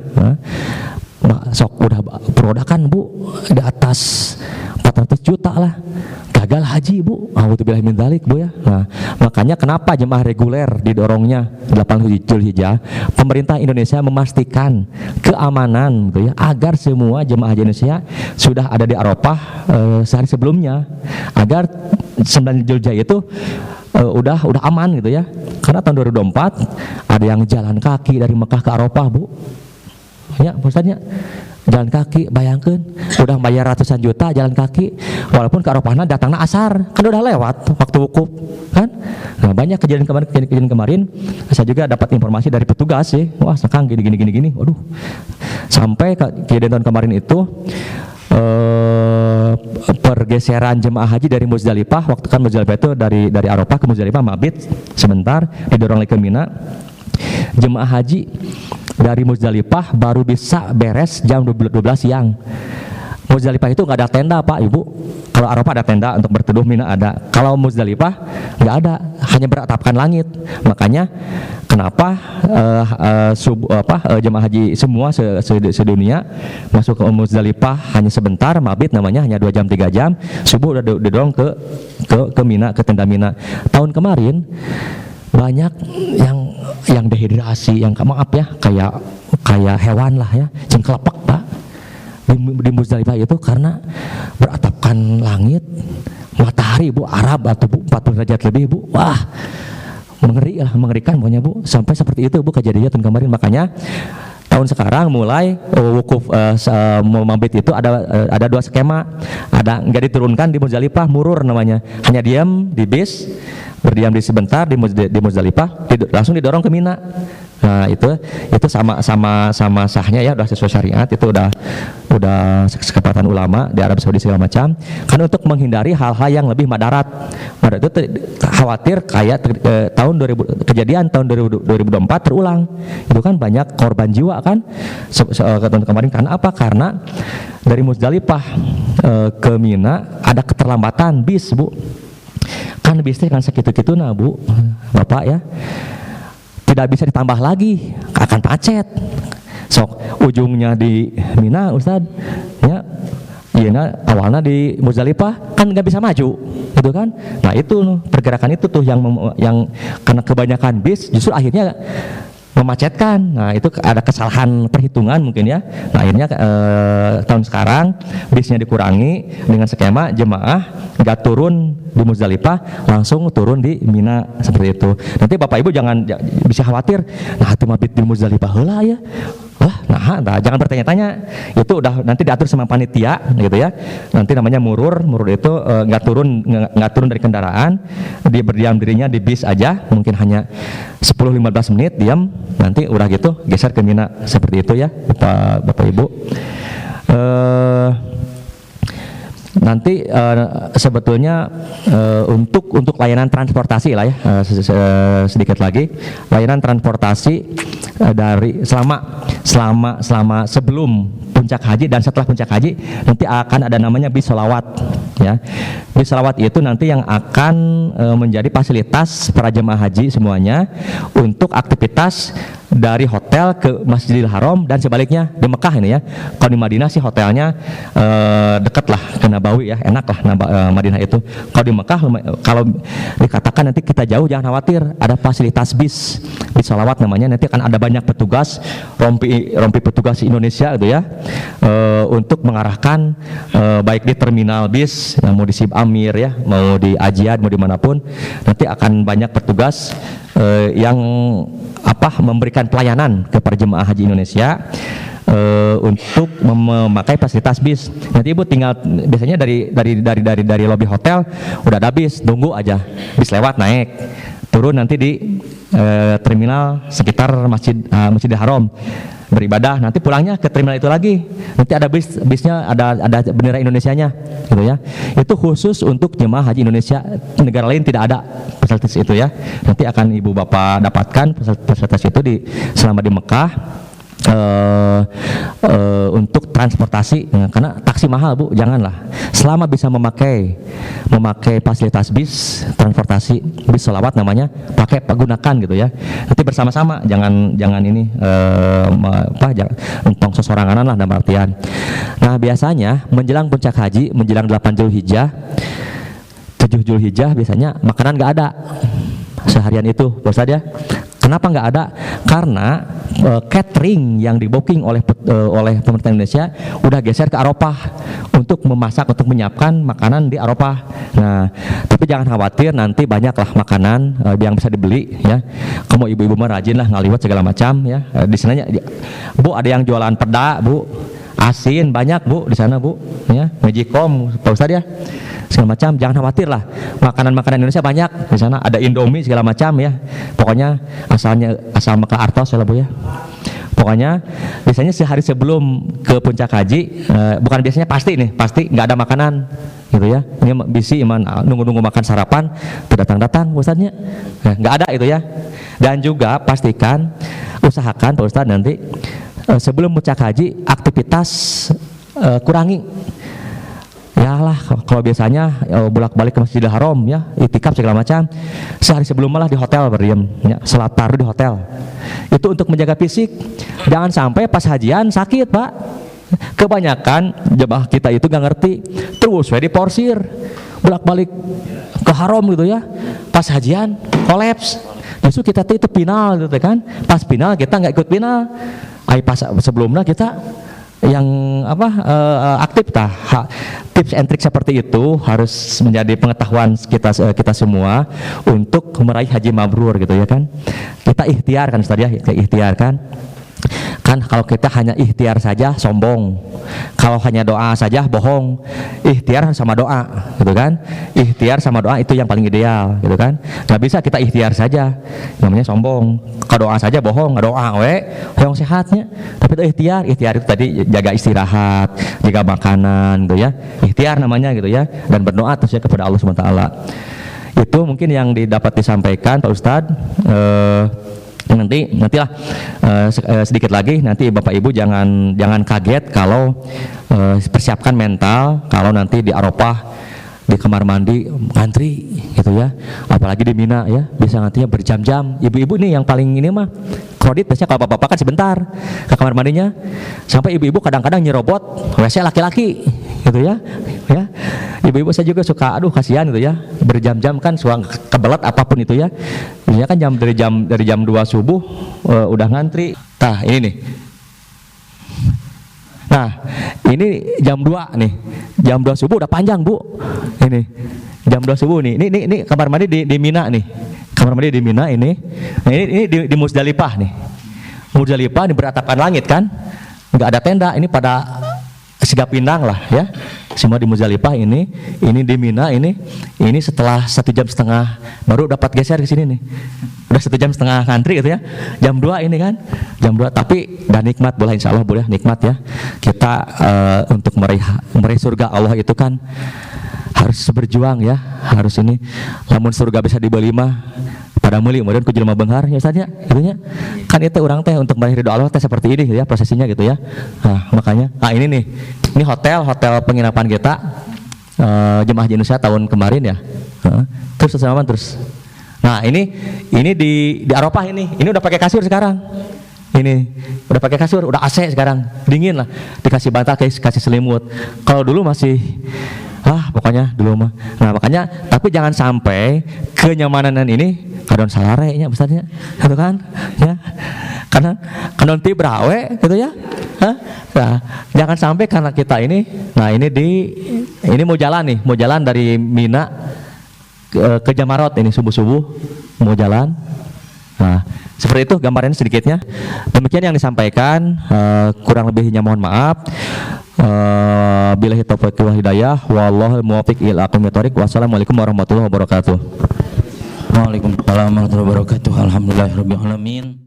Sok udah Puroda kan Bu di atas 400 juta lah, gagal haji Bu, auzubillahi min dzalik Bu ya. Nah, makanya kenapa jemaah reguler didorongnya 8 Zulhijjah, pemerintah Indonesia memastikan keamanan gitu ya, agar semua jemaah haji Indonesia sudah ada di Arafah sehari sebelumnya, agar 9 Zulhijjah itu udah aman gitu ya. Karena tahun 2024 ada yang jalan kaki dari Mekah ke Arafah Bu. Ya, maksudnya jalan kaki, bayangkan udah bayar ratusan juta jalan kaki, walaupun ke Arafahna datangnya asar, kan udah lewat waktu wukuf kan. Nah, banyak kejadian kemarin saya juga dapat informasi dari petugas sih, wah sekarang gini, waduh, sampai kejadian tahun kemarin itu pergeseran jemaah haji dari Muzdalifah, waktu kan Muzdalifah itu dari Arafah ke Muzdalifah mabit sebentar, didorong lagi ke Mina. Jemaah haji dari Muzdalifah baru bisa beres jam 12 siang. Muzdalifah itu nggak ada tenda Pak Ibu. Kalau Arafah ada tenda untuk berteduh, Mina ada. Kalau Muzdalifah nggak ada, hanya beratapkan langit. Makanya kenapa jemaah haji semua sedunia masuk ke Muzdalifah hanya sebentar, mabit namanya hanya 2 jam 3 jam, subuh udah didorong ke Mina, ke tenda Mina. Tahun kemarin banyak yang dehidrasi, yang maaf ya kayak hewan lah ya, cengklepek Pak di Muzdalifah itu karena beratapkan langit, matahari Bu, Arab atau Bu 40 derajat lebih Bu, wah mengerikan pokoknya Bu, sampai seperti itu Bu kejadiannya tahun kemarin. Makanya tahun sekarang mulai wukuf mabit itu ada 2 skema, ada nggak diturunkan di Muzdalifah, murur namanya, hanya diam di bis, berdiam di sebentar di Muzdalifah, langsung didorong ke Mina. Nah itu sama sahnya ya, udah sesuai syariat, itu udah kesepakatan ulama di Arab Saudi segala macam. Kan untuk menghindari hal-hal yang lebih madarat itu khawatir kayak kejadian tahun 2024 terulang. Itu kan banyak korban jiwa kan tahun kemarin. Karena apa? Karena dari Muzdalifah ke Mina ada keterlambatan bis Bu. Kan bisnya kan segitu-gitu nah Bu, Bapak ya, tidak bisa ditambah lagi, akan macet. Sok ujungnya di Mina Ustad ya, iya awalnya di Muzdalifah kan nggak bisa maju gitu kan. Nah itu pergerakan itu tuh yang karena kebanyakan bis justru akhirnya memacetkan. Nah itu ada kesalahan perhitungan mungkin ya. Nah akhirnya tahun sekarang bisnya dikurangi dengan skema jemaah nggak turun di Muzdalifah, langsung turun di Mina seperti itu. Nanti Bapak Ibu jangan bisa khawatir, nah itu mabit di Muzdalifah heula ya. Nah kumaha, nah, jangan bertanya-tanya, itu udah nanti diatur sama panitia gitu ya. Nanti namanya murur itu nggak turun dari kendaraan, dia berdiam dirinya di bis aja, mungkin hanya 10-15 menit diam, nanti udah gitu geser ke Mina, seperti itu ya Bapak Ibu. Nanti sebetulnya untuk layanan transportasi lah ya, sedikit lagi layanan transportasi dari selama sebelum puncak haji dan setelah puncak haji nanti akan ada namanya bis sholawat ya. Bis sholawat itu nanti yang akan menjadi fasilitas para jemaah haji semuanya untuk aktivitas dari hotel ke Masjidil Haram dan sebaliknya di Mekah ini ya. Kalau di Madinah sih hotelnya dekat lah ke Nabawi ya, enak lah Madinah itu. Kalau di Mekah, kalau dikatakan nanti kita jauh, jangan khawatir, ada fasilitas bis sholawat namanya. Nanti akan ada banyak petugas, rompi petugas Indonesia gitu ya, untuk mengarahkan baik di terminal bis, mau di Sib Amir ya, mau di Ajiad, mau dimanapun, nanti akan banyak petugas yang memberikan pelayanan kepada jemaah haji Indonesia untuk memakai fasilitas bis. Nanti Ibu tinggal biasanya dari lobi hotel udah ada bis, tunggu aja bis lewat, naik turun nanti di terminal sekitar Masjidil Haram beribadah, nanti pulangnya ke terminal itu lagi, nanti ada bisnya ada bendera Indonesianya gitu ya. Itu khusus untuk jemaah haji Indonesia, negara lain tidak ada fasilitas itu ya. Nanti akan Ibu Bapak dapatkan fasilitas itu selama di Mekah. Untuk transportasi karena taksi mahal Bu, janganlah. Selama bisa memakai fasilitas bis transportasi, bis sholawat namanya, gunakan gitu ya. Nanti bersama-sama, jangan ini jangan sesoranganan lah dalam artian. Nah biasanya menjelang puncak haji, menjelang 8 Zulhijjah, 7 Zulhijjah biasanya makanan nggak ada seharian itu, Pak Ustadz ya. Kenapa nggak ada? Karena catering yang di-booking oleh pemerintah Indonesia udah geser ke Arafah untuk memasak, untuk menyiapkan makanan di Arafah. Nah, tapi jangan khawatir, nanti banyaklah makanan yang bisa dibeli ya. Kamu ibu-ibu mah rajin lah ngaliwat segala macam ya. Di sana Bu ada yang jualan peda, Bu. Asin banyak Bu di sana Bu ya. Magicom, Pak Ustadz ya. Segala macam, jangan khawatir lah, makanan Indonesia banyak di sana, ada Indomie segala macam ya. Pokoknya asal Mekah Artos ya Bu ya. Pokoknya biasanya sehari sebelum ke puncak haji, bukan biasanya, pasti nggak ada makanan gitu ya. Ini bisi iman nunggu makan sarapan, datang Ustadznya, nggak ada itu ya. Dan juga pastikan, usahakan Pak Ustadz nanti sebelum puncak haji aktivitas kurangi. Ya lah, kalau biasanya bolak-balik ke Masjidil Haram ya, itikaf segala macam, sehari sebelum malah di hotel berdiam ya, salat tarawih di hotel. Itu untuk menjaga fisik. Jangan sampai pas hajian sakit Pak. Kebanyakan jemaah kita itu gak ngerti, terus diporsir bolak-balik ke haram gitu ya. Pas hajian kolaps. Justru kita itu final gitu kan. Pas final kita nggak ikut final. Pas sebelumnya kita yang aktif tips and trik seperti itu harus menjadi pengetahuan kita semua untuk meraih haji mabrur gitu ya kan. Kita ikhtiar kan Ustaz ya, ikhtiar kan kalau kita hanya ikhtiar saja sombong, kalau hanya doa saja bohong. Ikhtiar sama doa gitu kan, ikhtiar sama doa itu yang paling ideal gitu kan. Nggak bisa kita ikhtiar saja, namanya sombong. Kalau doa saja bohong, nggak doa yang sehatnya. Tapi itu ikhtiar itu tadi jaga istirahat, jaga makanan gitu ya, ikhtiar namanya gitu ya, dan berdoa terus ya kepada Allah SWT. Itu mungkin yang dapat disampaikan Pak Ustadz. Nantilah sedikit lagi, nanti Bapak Ibu jangan kaget kalau persiapkan mental kalau nanti di Arafah di kamar mandi ngantri gitu ya, apalagi di Mina ya, bisa ngantrinya berjam-jam. Ibu-ibu nih yang paling ini mah kredit, biasanya kalau bapak-bapak kan sebentar ke kamar mandinya, sampai ibu-ibu kadang-kadang nyerobot WC laki-laki gitu ya. Ibu-ibu saya juga suka, kasihan gitu ya, berjam-jam kan suang kebelet apapun itu ya. Biasanya kan dari jam 2 subuh udah ngantri. Nah ini nih. Nah ini jam 2 nih, jam 2 subuh udah panjang Bu. Ini jam 2 subuh nih. Ini kamar mandi di Mina nih. Kamar mandi di Mina ini. Nah, ini di Muzdalifah nih. Muzdalifah di beratapan langit kan. nggak ada tenda, ini pada sigap pinang lah ya. Semua di Muzdalifah ini di Mina ini setelah 1,5 jam baru dapat geser ke sini nih. Udah 1,5 jam ngantri gitu ya. Jam 2 ini kan. Jam 2 tapi dan nikmat boleh, insya Allah boleh nikmat ya. Kita untuk meraih surga Allah itu kan harus berjuang ya, harus ini. Lamun surga bisa dibeli mah pada meuli kemudian ku jelema beunghar ya Ustaz ya, gitu nya. Kan itu orang teh untuk meraih ridho Allah teh seperti ini ya prosesinya gitu ya. Nah, makanya ini nih. Ini hotel penginapan kita jemaah Haji Indonesia tahun kemarin ya. Terus sama terus. Nah, ini di Arafah ini udah pakai kasur sekarang. Ini udah pakai kasur, udah AC sekarang. Dingin lah. Dikasih bantal, kasih selimut. Kalau dulu masih pokoknya dulu mah. Nah, makanya tapi jangan sampai kenyamanan ini kadon salarenya besarnya, gitu kan? Ya. Karena kadon tibrawe gitu ya. Nah, jangan sampai karena kita ini, nah ini mau jalan dari Mina ke Jamarot ini subuh-subuh mau jalan. Nah, seperti itu gambarannya sedikitnya. Demikian yang disampaikan, kurang lebihnya mohon maaf. Billahi taufiq wal hidayah, wallahul muwaffiq ila aqwamit thoriq. Wassalamualaikum warahmatullahi wabarakatuh. Waalaikumsalam warahmatullahi wabarakatuh. Alhamdulillahirabbil alamin.